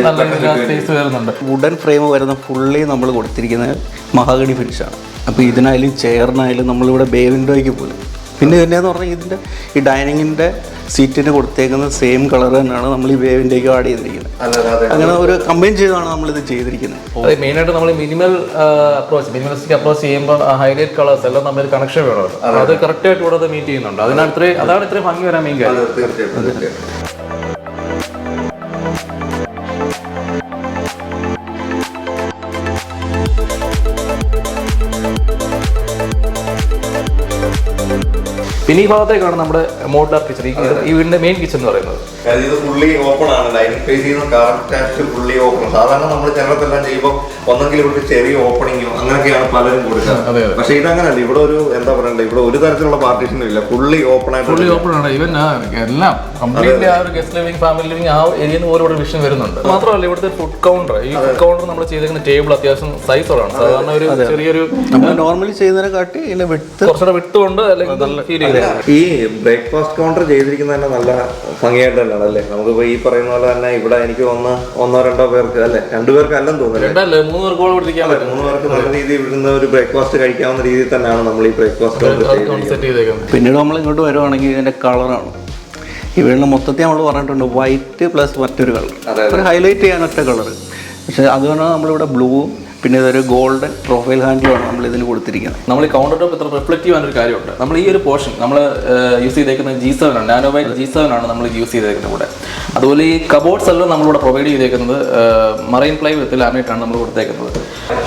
സ്പേസ് വരുന്നുണ്ട്. വുഡൻ ഫ്രെയിം വരുന്ന ഫുള്ളി നമ്മൾ കൊടുത്തിരിക്കുന്നത് മഹാഗണി ഫിനിഷാണ്. അപ്പോൾ ഇതിനായാലും ചെയറിനായാലും നമ്മളിവിടെ ബേ വിൻഡോയ്ക്ക് പോലും. പിന്നെ ഇതിൻ്റെന്ന് പറഞ്ഞാൽ ഇതിൻ്റെ ഈ ഡൈനിങ്ങിൻ്റെ സീറ്റിന് കൊടുത്തേക്കുന്ന സെയിം കളർ തന്നെയാണ് നമ്മൾ ഈ വേവിൻ്റെയൊക്കെ ആഡ് ചെയ്തിരിക്കുന്നത്. അങ്ങനെ ഒരു കമ്പൈൻ ചെയ്താണ് നമ്മളിത് ചെയ്തിരിക്കുന്നത്. അതെ, മെയിനായിട്ട് നമ്മൾ മിനിമലിസ്റ്റിക് അപ്രോച്ച് ചെയ്യുമ്പോൾ ഹൈലൈറ്റ് കളേഴ്സ് എല്ലാം നമ്മൾ കണക്ഷൻ വേണമല്ലോ. അത് കറക്റ്റായിട്ട് ഇവിടെ മീറ്റ് ചെയ്യുന്നുണ്ട്. അതാണ് ഇത്രയും ഭംഗി വരാൻ മെയിൻ കാര്യം. പിന്നെ ഈ ഭാഗത്തേക്കാണ് നമ്മുടെ മോഡുലാർ കിച്ചൺ. ഈ വീടിന്റെ മെയിൻ കിച്ചൺ എന്ന് പറയുന്നത്. ഇത് ഫുള്ളി ഓപ്പൺ ആണ്. ഡൈനിങ് സ്പേസിൽ നിന്ന് കറക്റ്റ് ഫുള്ളി ഓപ്പൺ. സാധാരണ നമ്മൾ ചിലർക്കെല്ലാം ചെയ്യുമ്പോൾ ഒന്നെങ്കിലും ഇവിടെ ചെറിയ ഓപ്പണിങ്ങോ അങ്ങനെയൊക്കെയാണ് പലരും കൊടുക്കുക. പക്ഷെ ഇതങ്ങനല്ല. ഇവിടെ ഒരു എന്താ പറയണ്ടത്, ഇവിടെ ഒരു തരത്തിലുള്ള പാർട്ടീഷനും ഇല്ല. ഫുള്ളി ഓപ്പൺ ആയിട്ട് ഫുള്ളി ഓപ്പൺ ആണ്. ഇവൻ എല്ലാം കംപ്ലീറ്റ്ലി ആ ഒരു ഗസ്റ്റ് ലിവിംഗ് ഫാമിലി ലിവിംഗ് ആ ഏരിയയിൽ നിന്ന് ഓരോ വിഷൻ വരുന്നുണ്ട്. മാത്രമല്ല ഇവിടുത്തെ ഫുഡ് കൗണ്ടർ, ഈ ഫുഡ് കൗണ്ടർ നമ്മൾ ചെയ്തേക്കുന്ന ടേബിൾ അത്യാവശ്യം സൈസോടാണ്. സാധാരണ ഒരു ചെറിയൊരു നമ്മൾ നോർമലി ചെയ്യുന്നതിനെ കാട്ടി കുറച്ചുകൂടെ വിട്ടുകൊണ്ട് അല്ലെങ്കിൽ നല്ല ഫീൽ ചെയ്ത്. ഈ ബ്രേക്ക്ഫാസ്റ്റ് കൗണ്ടർ ചെയ്തിരിക്കുന്നത് തന്നെ നല്ല ഭംഗിയായിട്ട് തന്നെയാണ് അല്ലേ. നമുക്കിപ്പോ ഈ പറയുന്ന പോലെ തന്നെ ഇവിടെ എനിക്ക് ഒന്നോ രണ്ടോ പേർക്ക് അല്ലെ 2 പേർക്ക് അല്ലെന്ന് തോന്നുന്നു 3 പേർക്ക് 3 പേർക്ക് നല്ല രീതിയിൽ ഇവിടുന്ന് ഒരു ബ്രേക്ക്ഫാസ്റ്റ് കഴിക്കാവുന്ന രീതിയിൽ തന്നെയാണ് നമ്മൾ ഈ ബ്രേക്ക്ഫാസ്റ്റ് കൗണ്ടർ സെറ്റ് ചെയ്തേക്കുന്നത്. പിന്നീട് നമ്മൾ ഇങ്ങോട്ട് വരുവാണെങ്കിൽ ഇതിന്റെ കളറാണ് ഈ വീടിന് മൊത്തത്തിൽ നമ്മൾ പറഞ്ഞിട്ടുണ്ട് വൈറ്റ് പ്ലസ് മറ്റൊരു കളർ, ഒരു ഹൈലൈറ്റ് ചെയ്യാൻ ഒറ്റ കളർ. പക്ഷെ അതുകൊണ്ടാണ് നമ്മളിവിടെ ബ്ലൂവും പിന്നെ ഇതൊരു ഗോൾഡൻ പ്രൊഫൈൽ ഹാൻഡിലുമാണ് നമ്മൾ ഇതിന് കൊടുത്തിരിക്കുന്നത്. നമ്മൾ ഈ കൗണ്ടർ ടോപ്പ് ഇത്ര റിഫ്ലക്റ്റീവ് ആയൊരു കാര്യമുണ്ട്. നമ്മൾ ഈ ഒരു പോർഷൻ നമ്മൾ യൂസ് ചെയ്തേക്കുന്നത് G7 ആണ്. നാനോ വൈറ്റ് G7 ആണ് നമ്മൾ യൂസ് ചെയ്തേക്കുന്നത് ഇവിടെ. അതുപോലെ ഈ കബോർഡ്സ് എല്ലാം നമ്മളിവിടെ പ്രൊവൈഡ് ചെയ്തേക്കുന്നത് മറൈൻ പ്ലൈ വിത്ത് ലാമിനേറ്റ് ആണ് നമ്മൾ കൊടുത്തേക്കുന്നത്.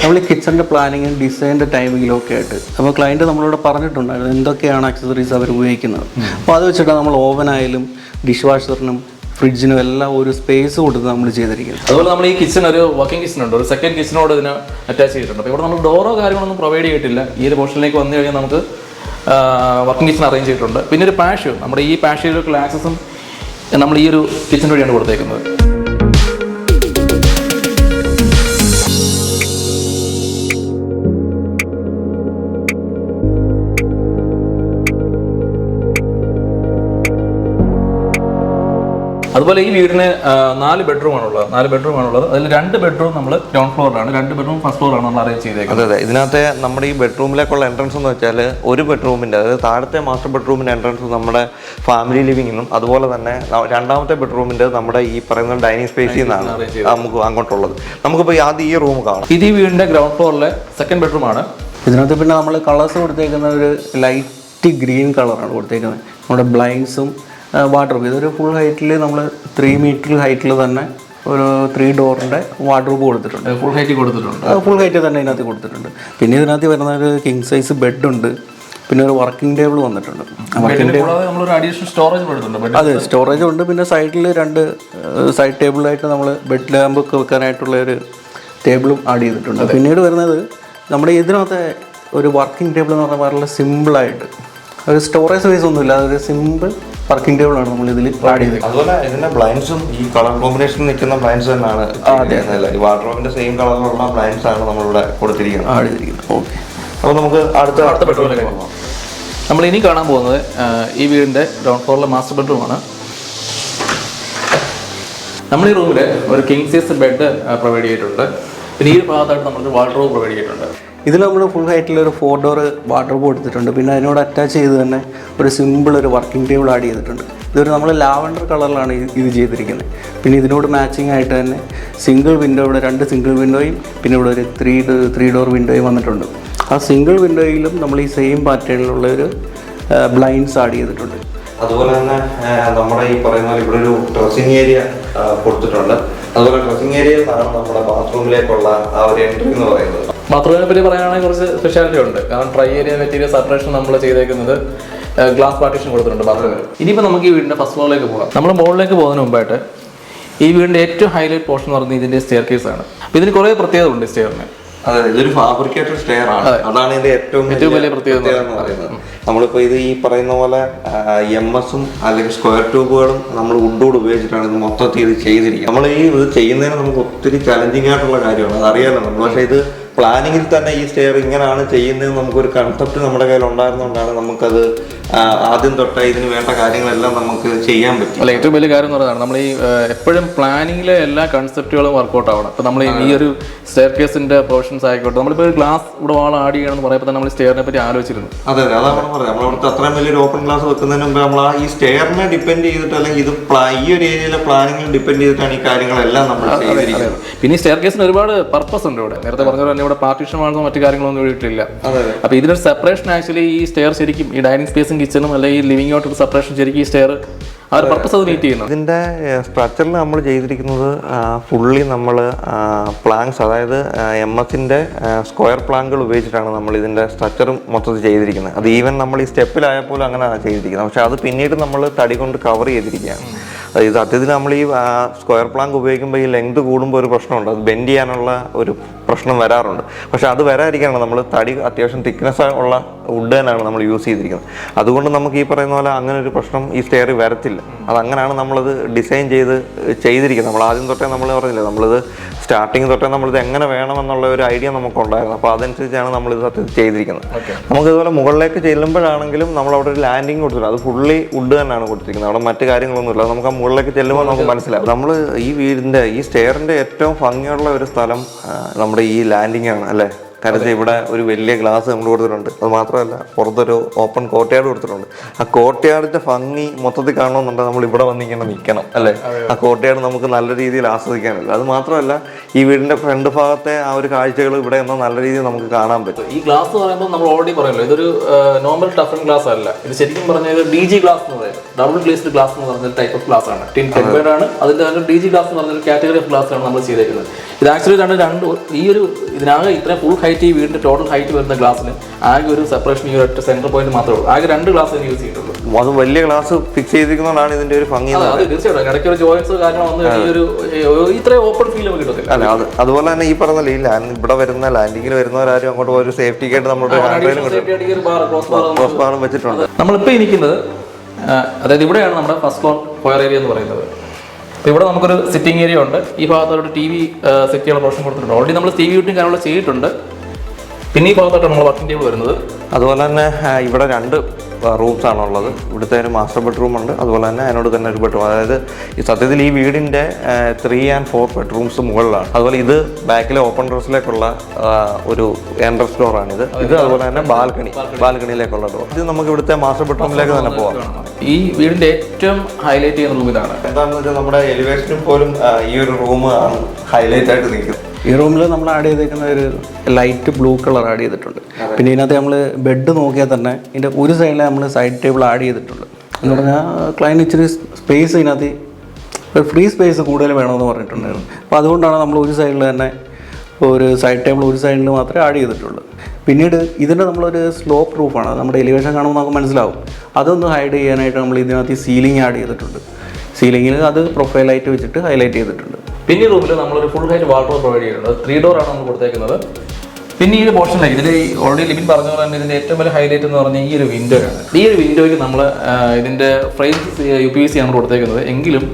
നമ്മൾ ഈ കിച്ചണിൻ്റെ പ്ലാനിങ്ങും ഡിസൈനിൻ്റെ ടൈമിങ്ങിലും ഒക്കെ ആയിട്ട് അപ്പോൾ ക്ലയൻറ്റ് നമ്മളോട് പറഞ്ഞിട്ടുണ്ടായിരുന്നു എന്തൊക്കെയാണ് ആക്സസറീസ് അവർ ഉപയോഗിക്കുന്നത്. അപ്പോൾ അത് വെച്ചിട്ട് നമ്മൾ ഓവനായാലും ഡിഷ് വാഷറിനും ഫ്രിഡ്ജിനും എല്ലാം ഒരു സ്പേസ് കൊടുത്ത് നമ്മൾ ചെയ്തിരിക്കുന്നത്. അതുപോലെ നമ്മൾ ഈ കിച്ചൺ ഒരു വർക്കിംഗ് കിച്ചൺ ഉണ്ട്, ഒരു സെക്കൻഡ് കിച്ചനോട് ഇതിന് അറ്റാച്ച് ചെയ്തിട്ടുണ്ട്. അപ്പോൾ ഇവിടെ നമ്മൾ ഡോറോ കാര്യങ്ങളൊന്നും പ്രൊവൈഡ് ചെയ്തിട്ടില്ല. ഈ ഒരു പോർഷനിലേക്ക് വന്നു കഴിഞ്ഞാൽ നമുക്ക് വർക്കിംഗ് കിച്ചൺ അറേഞ്ച് ചെയ്തിട്ടുണ്ട്. പിന്നെ ഒരു പാഷ്യോ, നമ്മുടെ ഈ പാഷ്യോയിലേക്കുള്ള ആക്സസും നമ്മൾ ഈ ഒരു കിച്ചൺ വഴിയാണ് കൊടുത്തേക്കുന്നത്. അതുപോലെ ഈ വീടിന് 4 ബെഡ്റൂമാണുള്ളത്. 4 ബെഡ്റൂമാണുള്ളത്. അതിൽ 2 ബെഡ്റൂം നമ്മൾ ഗ്രൗണ്ട് ഫ്ലോറിലാണ്, 2 ബെഡ്റൂം ഫസ്റ്റ് ഫ്ലോറാണ് നമ്മൾ അറേഞ്ച് ചെയ്തേക്കുന്നത്. അതെ, ഇതിനകത്തെ നമ്മുടെ ഈ ബെഡ്റൂമിലേക്കുള്ള എൻട്രൻസ് എന്ന് വെച്ചാൽ ഒരു ബെഡ്റൂമിൻ്റെ, അതായത് താഴത്തെ മാസ്റ്റർ ബെഡ്റൂമിൻ്റെ എൻട്രൻസ് നമ്മുടെ ഫാമിലി ലിവിങ്ങിനും അതുപോലെ തന്നെ രണ്ടാമത്തെ ബെഡ്റൂമിൻ്റെ നമ്മുടെ ഈ പറയുന്ന ഡൈനിങ് സ്പേസിൽ നിന്നാണ് നമുക്ക് അങ്ങോട്ടുള്ളത്. നമുക്കിപ്പോൾ ആദ്യം ഈ റൂം കാണാം. ഇത് ഈ വീടിൻ്റെ ഗ്രൗണ്ട് ഫ്ലോറിലെ സെക്കൻഡ് ബെഡ്റൂമാണ്. ഇതിനകത്ത് പിന്നെ നമ്മൾ കളേഴ്സ് കൊടുത്തേക്കുന്ന ഒരു ലൈറ്റ് ഗ്രീൻ കളറാണ് കൊടുത്തേക്കുന്നത്. നമ്മുടെ ബ്ലൈൻഡ്സും വാർഡ്രോബ്, ഇതൊരു ഫുൾ ഹൈറ്റിൽ നമ്മൾ 3 മീറ്റർ ഹൈറ്റിൽ തന്നെ ഒരു 3 ഡോറിൻ്റെ വാർഡ്രോബ് കൊടുത്തിട്ടുണ്ട്. ഫുൾ ഹൈറ്റ് കൊടുത്തിട്ടുണ്ട്. ഫുൾ ഹൈറ്റ് തന്നെ ഇതിനകത്ത് കൊടുത്തിട്ടുണ്ട്. പിന്നെ ഇതിനകത്ത് വരുന്ന ഒരു കിങ് സൈസ് ബെഡുണ്ട്. പിന്നെ ഒരു വർക്കിംഗ് ടേബിൾ വന്നിട്ടുണ്ട്. അതെ, സ്റ്റോറേജ് ഉണ്ട്. പിന്നെ സൈഡിൽ 2 സൈഡ് ടേബിളായിട്ട് നമ്മൾ ബെഡ് ലാമ്പൊക്കെ വെക്കാനായിട്ടുള്ള ഒരു ടേബിളും ആഡ് ചെയ്തിട്ടുണ്ട്. പിന്നീട് വരുന്നത് നമ്മുടെ ഇതിനകത്ത് ഒരു വർക്കിംഗ് ടേബിൾ എന്ന് പറഞ്ഞാൽ വളരെ സിമ്പിളായിട്ട് ഒരു സ്റ്റോറേജ് സ്പേസ് ഒന്നുമില്ല, അതൊരു സിമ്പിൾ വർക്കിംഗ് ടേബിൾ ആണ് നമ്മൾ ഇതിൽ ആഡ് ചെയ്തത്. അതുപോലെ ഇതിന്റെ ബ്ലൈൻഡ്സും ഈ കളർ കോമ്പിനേഷൻ നിൽക്കുന്ന ബ്ലൈൻഡ്സ് തന്നെയാണ്. ഈ വാർഡ്രോബിന്റെ സെയിം കളറിലുള്ള ബ്ലൈൻഡ്സ് ആണ് നമ്മളിവിടെ കൊടുത്തിരിക്കുന്നത്, ആഡ് ചെയ്തിരിക്കുന്നത്. ഓക്കെ, അപ്പോൾ നമുക്ക് അടുത്ത ബെഡ്റൂമിലേക്ക് പോകാം. നമ്മൾ ഇനി കാണാൻ പോകുന്നത് ഈ വീടിന്റെ ഗ്രൗണ്ട് ഫ്ലോറിലെ മാസ്റ്റർ ബെഡ്റൂമാണ്. നമ്മൾ ഈ റൂമിൽ ഒരു കിങ് സൈസ് ബെഡ് പ്രൊവൈഡ് ചെയ്തിട്ടുണ്ട്. പിന്നെ ഈ ഭാഗത്തായിട്ട് നമ്മളൊരു വാർഡ്രോബ് പ്രൊവൈഡ് ചെയ്തിട്ടുണ്ട്. ഇതിൽ നമ്മൾ ഫുൾ ഹൈറ്റിൽ ഒരു 4 ഡോർ വാർഡ്രോബ് കൊടുത്തിട്ടുണ്ട്. പിന്നെ അതിനോട് അറ്റാച്ച് ചെയ്ത് തന്നെ ഒരു സിമ്പിൾ ഒരു വർക്കിംഗ് ടേബിൾ ആഡ് ചെയ്തിട്ടുണ്ട്. ഇതൊരു നമ്മൾ ലാവൻഡർ കളറിലാണ് ഇത് ചെയ്തിരിക്കുന്നത്. പിന്നെ ഇതിനോട് മാച്ചിങ് ആയിട്ട് തന്നെ സിംഗിൾ വിൻഡോ, ഇവിടെ 2 സിംഗിൾ വിൻഡോയും പിന്നെ ഇവിടെ ഒരു 3 ഡോർ വിൻഡോയും വന്നിട്ടുണ്ട്. ആ സിംഗിൾ വിൻഡോയിലും നമ്മൾ ഈ സെയിം പാറ്റേണിലുള്ള ഒരു ബ്ലൈൻഡ്സ് ആഡ് ചെയ്തിട്ടുണ്ട്. അതുപോലെ തന്നെ നമ്മുടെ ഈ പറയുന്ന ഇവിടെ ഒരു ഡ്രസ്സിംഗ് ഏരിയ കൊടുത്തിട്ടുണ്ട്. അതുപോലെ ഡ്രസ്സിംഗ് ഏരിയയിൽ നിന്നാണ് നമ്മുടെ ബാത്റൂമിലേക്കുള്ള ആ ഒരു എൻട്രി എന്ന് പറയുന്നത്. ബാത്റൂമിനെ പറ്റി പറയുകയാണെങ്കിൽ കുറച്ച് സ്പെഷ്യാലിറ്റി ഉണ്ട്. കാരണം ട്രൈ ഏരിയ മെറ്റീരിയൽ സെപ്പറേഷൻ നമ്മൾ ചെയ്തേക്കുന്നത് ഗ്ലാസ് പാർട്ടീഷൻ കൊടുത്തിട്ടുണ്ട് ബാത്റൂമിൽ. ഇനിയിപ്പോൾ നമുക്ക് ഈ വീടിൻ്റെ ഫസ്റ്റ് ഫ്ലോറിലേക്ക് പോകാം. നമ്മൾ മുകളിലേക്ക് പോകുന്നതിന് മുമ്പായിട്ട് ഈ വീടിൻ്റെ ഏറ്റവും ഹൈലൈറ്റ് പോർഷൻ എന്ന് പറയുന്നത് ഇതിൻ്റെ സ്റ്റെയർ കേസ് ആണ്. അപ്പോൾ ഇതിന് കുറേ പ്രത്യേകത ഉണ്ട് സ്റ്റെയറിന്. അതെ, ഇതൊരു ഫാബ്രിക്കേറ്റഡ് സ്റ്റെയർ ആണ്. അതാണ് ഇതിന്റെ ഏറ്റവും വലിയ പ്രത്യേകത എന്ന് പറയുന്നത്. നമ്മളിപ്പോ ഇത് ഈ പറയുന്ന പോലെ MS-ഉം അല്ലെങ്കിൽ സ്ക്വയർ ട്യൂബുകളും നമ്മൾ വുഡോട് ഉപയോഗിച്ചിട്ടാണ് ഇത് മൊത്തത്തിൽ ഇത് ചെയ്തിരിക്കുന്നത്. നമ്മൾ ഈ ഇത് ചെയ്യുന്നതിന് നമുക്ക് ഒത്തിരി ചലഞ്ചിങ് ആയിട്ടുള്ള കാര്യമാണ്, അതറിയാലോ നമ്മൾ. പക്ഷേ ഇത് പ്ലാനിങ്ങിൽ തന്നെ ഈ സ്റ്റെയർ ഇങ്ങനെയാണ് ചെയ്യുന്നത് നമുക്കൊരു കൺസെപ്റ്റ് നമ്മുടെ കയ്യിൽ ഉണ്ടായിരുന്നുകൊണ്ടാണ് നമുക്കത് ആദ്യം തൊട്ടേ ഇതിന് വേണ്ട കാര്യങ്ങളെല്ലാം നമുക്ക് ചെയ്യാൻ പറ്റും. അല്ല, ഏറ്റവും വലിയ കാര്യം എന്ന് പറയുന്നത് നമ്മൾ ഈ എപ്പോഴും പ്ലാനിങ്ങിലെ എല്ലാ കൺസെപ്റ്റുകളും വർക്കൗട്ട് ആവണം. അപ്പോൾ നമ്മൾ ഈ ഒരു സ്റ്റെയർ കേസിന്റെ പോർഷൻസ് ആയിക്കോട്ടെ, നമ്മളിപ്പോൾ ഒരു ഗ്ലാസ് ഇവിടെ വാൾ ആഡ് ചെയ്യണമെന്ന് പറയുമ്പോൾ തന്നെ നമ്മൾ സ്റ്റെയറിനെ പറ്റി ആലോചിച്ചിരുന്നു. അതെ, അതാണ് പറഞ്ഞത്. നമ്മളവിടുത്തെ അത്രയും വലിയൊരു ഓപ്പൺ ഗ്ലാസ് വെക്കുന്നതിന് മുമ്പ് നമ്മൾ ഈ സ്റ്റെയറിനെ ഡിപ്പെൻഡ് ചെയ്തിട്ട്, അല്ലെങ്കിൽ ഇത് ഈ ഒരു ഏരിയയിലെ പ്ലാനിങ്ങിൽ ഡിപ്പെൻഡ് ചെയ്തിട്ടാണ് ഈ കാര്യങ്ങളെല്ലാം നമ്മൾ ചെയ്തിരിക്കുന്നത്. പിന്നെ ഈ സ്റ്റെയർ കേസിന് ഒരുപാട് പർപ്പസ് ഉണ്ട് ഇവിടെ. നേരത്തെ പറഞ്ഞ പോലെ ഇവിടെ പാർട്ടീഷൻ ആണെന്നോ മറ്റു കാര്യങ്ങളൊന്നും ഇട്ടിട്ടില്ല. അപ്പോൾ ഇതിനൊരു സെപ്പറേഷൻ ആക്ച്വലി ഈ സ്റ്റെയർ ശരിക്കും ഈ ഡൈനിങ് സ്പേസും കിച്ചണും അല്ലെങ്കിൽ ലിവിംഗ് ഔട്ട് സെപ്പറേഷൻ ശരിക്കും ഈ സ്റ്റെയർ ആ ഒരു പർപ്പസ് അത് മീറ്റ് ചെയ്യുന്നു. ഇതിൻ്റെ സ്ട്രക്ചറിൽ നമ്മൾ ചെയ്തിരിക്കുന്നത് ഫുള്ളി നമ്മൾ പ്ലാങ്ക്സ്, അതായത് MS-ന്റെ സ്ക്വയർ പ്ലാങ്കുകൾ ഉപയോഗിച്ചിട്ടാണ് നമ്മൾ ഇതിൻ്റെ സ്ട്രക്ചറും മൊത്തത്തിൽ ചെയ്തിരിക്കുന്നത്. അത് ഈവൻ നമ്മൾ ഈ സ്റ്റെപ്പിലായപ്പോലും അങ്ങനെയാണ് ചെയ്തിരിക്കുന്നത്. പക്ഷേ അത് പിന്നീട് നമ്മൾ തടി കൊണ്ട് കവർ ചെയ്തിരിക്കുകയാണ്. ഇത് സത്യത്തിൽ നമ്മൾ ഈ സ്ക്വയർ പ്ലാങ്ക് ഉപയോഗിക്കുമ്പോൾ ഈ ലെങ്ത് കൂടുമ്പോൾ ഒരു പ്രശ്നമുണ്ട്, അത് ബെൻഡ് ചെയ്യാനുള്ള ഒരു പ്രശ്നം വരാറുണ്ട്. പക്ഷെ അത് വരാതിരിക്കുകയാണ് നമ്മൾ തടി അത്യാവശ്യം തിക്നെസ് ഉള്ള വുഡ് തന്നെയാണ് നമ്മൾ യൂസ് ചെയ്തിരിക്കുന്നത്. അതുകൊണ്ട് നമുക്ക് ഈ പറയുന്ന പോലെ അങ്ങനെ ഒരു പ്രശ്നം ഈ സ്റ്റെയർ വരത്തില്ല. അതങ്ങനെയാണ് നമ്മളത് ഡിസൈൻ ചെയ്തിരിക്കുന്നത്. നമ്മൾ ആദ്യം തൊട്ടേ നമ്മൾ പറഞ്ഞില്ലേ, നമ്മളിത് സ്റ്റാർട്ടിങ് തൊട്ടേ നമ്മളിത് എങ്ങനെ വേണമെന്നുള്ള ഒരു ഐഡിയ നമുക്കുണ്ടായിരുന്നു. അപ്പോൾ അതനുസരിച്ചാണ് നമ്മളിത് സത്യത്തിൽ ചെയ്തിരിക്കുന്നത്. നമുക്കിതുപോലെ മുകളിലേക്ക് ചെല്ലുമ്പോഴാണെങ്കിലും നമ്മളവിടെ ഒരു ലാൻഡിങ് കൊടുത്തിട്ടുണ്ട്. അത് ഫുള്ളി വുഡ് തന്നെയാണ് കൊടുത്തിരിക്കുന്നത്. അവിടെ മറ്റു കാര്യങ്ങളൊന്നുമില്ല. നമുക്ക് ആ മുകളിലേക്ക് ചെല്ലുമ്പോൾ നമുക്ക് മനസ്സിലാവും. നമ്മൾ ഈ വീടിൻ്റെ ഈ സ്റ്റെയറിൻ്റെ ഏറ്റവും ഭംഗിയുള്ള ഒരു സ്ഥലം നമ്മുടെ ഈ ലാൻഡിങ് ആണ് അല്ലേ. കാരണം ഇവിടെ ഒരു വലിയ ഗ്ലാസ് നമ്മൾ കൊടുത്തിട്ടുണ്ട്. അത് മാത്രമല്ല പുറത്തൊരു ഓപ്പൺ കോർട്ട്യാർഡ് കൊടുത്തിട്ടുണ്ട്. ആ കോർട്ട്യാർഡിന്റെ ഭംഗി മൊത്തത്തിൽ കാണണമെന്നുണ്ടെങ്കിൽ നമ്മൾ ഇവിടെ വന്നിങ്ങനെ നിൽക്കണം അല്ലേ. ആ കോർട്ട്യാർഡ് നമുക്ക് നല്ല രീതിയിൽ ആസ്വദിക്കാനില്ല. അത് മാത്രമല്ല ഈ വീടിന്റെ ഫ്രണ്ട് ഭാഗത്തെ ആ ഒരു കാഴ്ചകൾ ഇവിടെ ഒന്നും നല്ല രീതിയിൽ നമുക്ക് കാണാൻ പറ്റും. ഈ ഗ്ലാസ് എന്ന് പറയുമ്പോൾ നമ്മൾ ഓൾറെഡി പറയല്ലോ, ഇതൊരു നോർമൽ ടഫൻ ഗ്ലാസ് അല്ല. ഇത് ശരിക്കും പറഞ്ഞാൽ DG ഗ്ലാസ് എന്ന് പറയും. ഡബിൾ ഗ്ലേസ്ഡ് ഗ്ലാസ് എന്ന് പറഞ്ഞ ടൈപ്പ് ഓഫ് ഗ്ലാസ് ആണ്. ടെമ്പേർഡ് ആണ്. അതിന്റെ DG ഗ്ലാസ് എന്ന് പറഞ്ഞ കാറ്റഗറി ഓഫ് ഗ്ലാസ് ആണ് നമ്മൾ ചെയ്തേക്കുന്നത്. ഇത് ആക്ച്വലി രണ്ട് ഈ ഒരു ഇതിനാകെ ഇത്ര ഫുൾ ഹൈറ്റ്, ഈ വീടിന്റെ ടോട്ടൽ ഹൈറ്റ് വരുന്ന ഗ്ലാസ്സിന് ആകെ ഒരു സെപ്പറേഷൻ ഈ ഒറ്റ സെന്റർ പോയിന്റ് മാത്രമേ ഉള്ളൂ. ആകെ 2 ഗ്ലാസ് യൂസ് ചെയ്തിട്ടുള്ളൂ. അത് വലിയ ഗ്ലാസ് ഫിക്സ് ചെയ്തിരിക്കുന്നതാണ് ഇതിന്റെ ഒരു ഭംഗി. തീർച്ചയായിട്ടും ഇടയ്ക്ക് ഒരു ജോയിൻസ് കാരണം വന്നു കഴിഞ്ഞാൽ ഇത്രയും ഓപ്പൺ ഫീൽ നമുക്ക് കിട്ടത്തില്ല. അല്ല, അതുപോലെ തന്നെ ഈ പറഞ്ഞ ഇവിടെ വരുന്ന ലാൻഡിങ്ങിൽ വരുന്നവരാരും അങ്ങോട്ട് ഒരു സേഫ്റ്റിക്കായിട്ട് നമ്മുടെ ക്രോസ് ബാറും വെച്ചിട്ടുണ്ട്. നമ്മളിപ്പോൾ ഇരിക്കുന്നത് അതായത് ഇവിടെയാണ് നമ്മുടെ ഫസ്റ്റ് ഫ്ലോർ ഫയർ ഏരിയ എന്ന് പറയുന്നത്. അപ്പോൾ ഇവിടെ നമുക്കൊരു സിറ്റിംഗ് ഏരിയ ഉണ്ട്. ഈ ഭാഗത്തോട്ട് TV സെറ്റ് ചെയ്യാനുള്ള പ്രൊവിഷൻ കൊടുത്തിട്ടുണ്ട്. ഓൾറെഡി നമ്മൾ TV യൂട്ടിങ് കാര്യങ്ങൾ ചെയ്തിട്ടുണ്ട്. പിന്നെ ഈ ഭാഗത്തോട്ട് നമ്മൾ വർക്കിംഗ് ടേബിൾ വരുന്നത്. അതുപോലെ തന്നെ ഇവിടെ 2 റൂംസ് ആണുള്ളത്. ഇവിടുത്തെ ഒരു മാസ്റ്റർ ബെഡ്റൂം ഉണ്ട്. അതുപോലെ തന്നെ അതിനോട് തന്നെ ഒരു ബെഡ്റൂം. അതായത് ഈ സത്യത്തിൽ ഈ വീടിൻ്റെ 3 and 4 ബെഡ്റൂംസ് മുകളിലാണ്. അതുപോലെ ഇത് ബാക്കിലെ ഓപ്പൺ ഡോർസിലേക്കുള്ള ഒരു എൻട്രൻസ് ഡോറാണിത്. ഇത് അതുപോലെ തന്നെ ബാൽക്കണിയിലേക്കുള്ള ഡോർ. ഇത് നമുക്ക് ഇവിടുത്തെ മാസ്റ്റർ ബെഡ്റൂമിലേക്ക് തന്നെ പോകാം. ഈ വീടിൻ്റെ ഏറ്റവും ഹൈലൈറ്റ് ചെയ്യുന്ന റൂം ഇതാണ്. എന്താണെന്ന് വെച്ചാൽ നമ്മുടെ എലിവേഷനിൽ പോലും ഈ ഒരു റൂം ആണ് ഹൈലൈറ്റ് ആയിട്ട് നിൽക്കുന്നത്. ഈ റൂമിൽ നമ്മൾ ആഡ് ചെയ്തേക്കുന്ന ഒരു ലൈറ്റ് ബ്ലൂ കളർ ആഡ് ചെയ്തിട്ടുണ്ട്. പിന്നെ ഇതിനകത്ത് നമ്മൾ ബെഡ് നോക്കിയാൽ തന്നെ ഇതിൻ്റെ ഒരു സൈഡിൽ നമ്മൾ സൈഡ് ടേബിൾ ആഡ് ചെയ്തിട്ടുണ്ട്. എന്ന് പറഞ്ഞാൽ ക്ലയൻറ്റ് ഇച്ചിരി സ്പേസ് ഇതിനകത്ത് ഒരു ഫ്രീ സ്പേസ് കൂടുതൽ വേണമെന്ന് പറഞ്ഞിട്ടുണ്ടായിരുന്നു. അപ്പോൾ അതുകൊണ്ടാണ് നമ്മൾ ഒരു സൈഡിൽ തന്നെ ഒരു സൈഡ് ടേബിൾ ഒരു സൈഡിൽ മാത്രമേ ആഡ് ചെയ്തിട്ടുള്ളൂ. പിന്നീട് ഇതിൻ്റെ നമ്മളൊരു സ്ലോപ്പ് റൂഫാണ്. നമ്മുടെ എലിവേഷൻ കാണുമ്പോൾ നമുക്ക് മനസ്സിലാവും. അതൊന്ന് ഹൈഡ് ചെയ്യാനായിട്ട് നമ്മൾ ഇതിനകത്ത് സീലിംഗ് ആഡ് ചെയ്തിട്ടുണ്ട്. സീലിങ്ങിൽ അത് പ്രൊഫൈലായിട്ട് വെച്ചിട്ട് ഹൈലൈറ്റ് ചെയ്തിട്ടുണ്ട്. പിന്നെ ഈ റൂമിൽ നമ്മളൊരു ഫുൾ ഹൈറ്റ് വാർഡ്രോബ് പ്രൊവൈഡ് ചെയ്യുന്നുണ്ട്. 3 ഡോർ ആണ് നമ്മൾ കൊടുത്തേക്കുന്നത്. പിന്നെ ഈ ഒരു പോർഷനിലേക്ക് ഇതിൽ ഓൾറെഡി ലിബിൻ പറഞ്ഞ പോലെ തന്നെ ഇതിൻ്റെ ഏറ്റവും വലിയ ഹൈലൈറ്റ് എന്ന് പറഞ്ഞാൽ ഈ ഒരു വിൻഡോ ആണ്. ഈ ഒരു വിൻഡോയ്ക്ക് നമ്മൾ ഇതിൻ്റെ ഫ്രെയിംസ് UPVC ആണ് കൊടുത്തേക്കുന്നത്. എങ്കിലും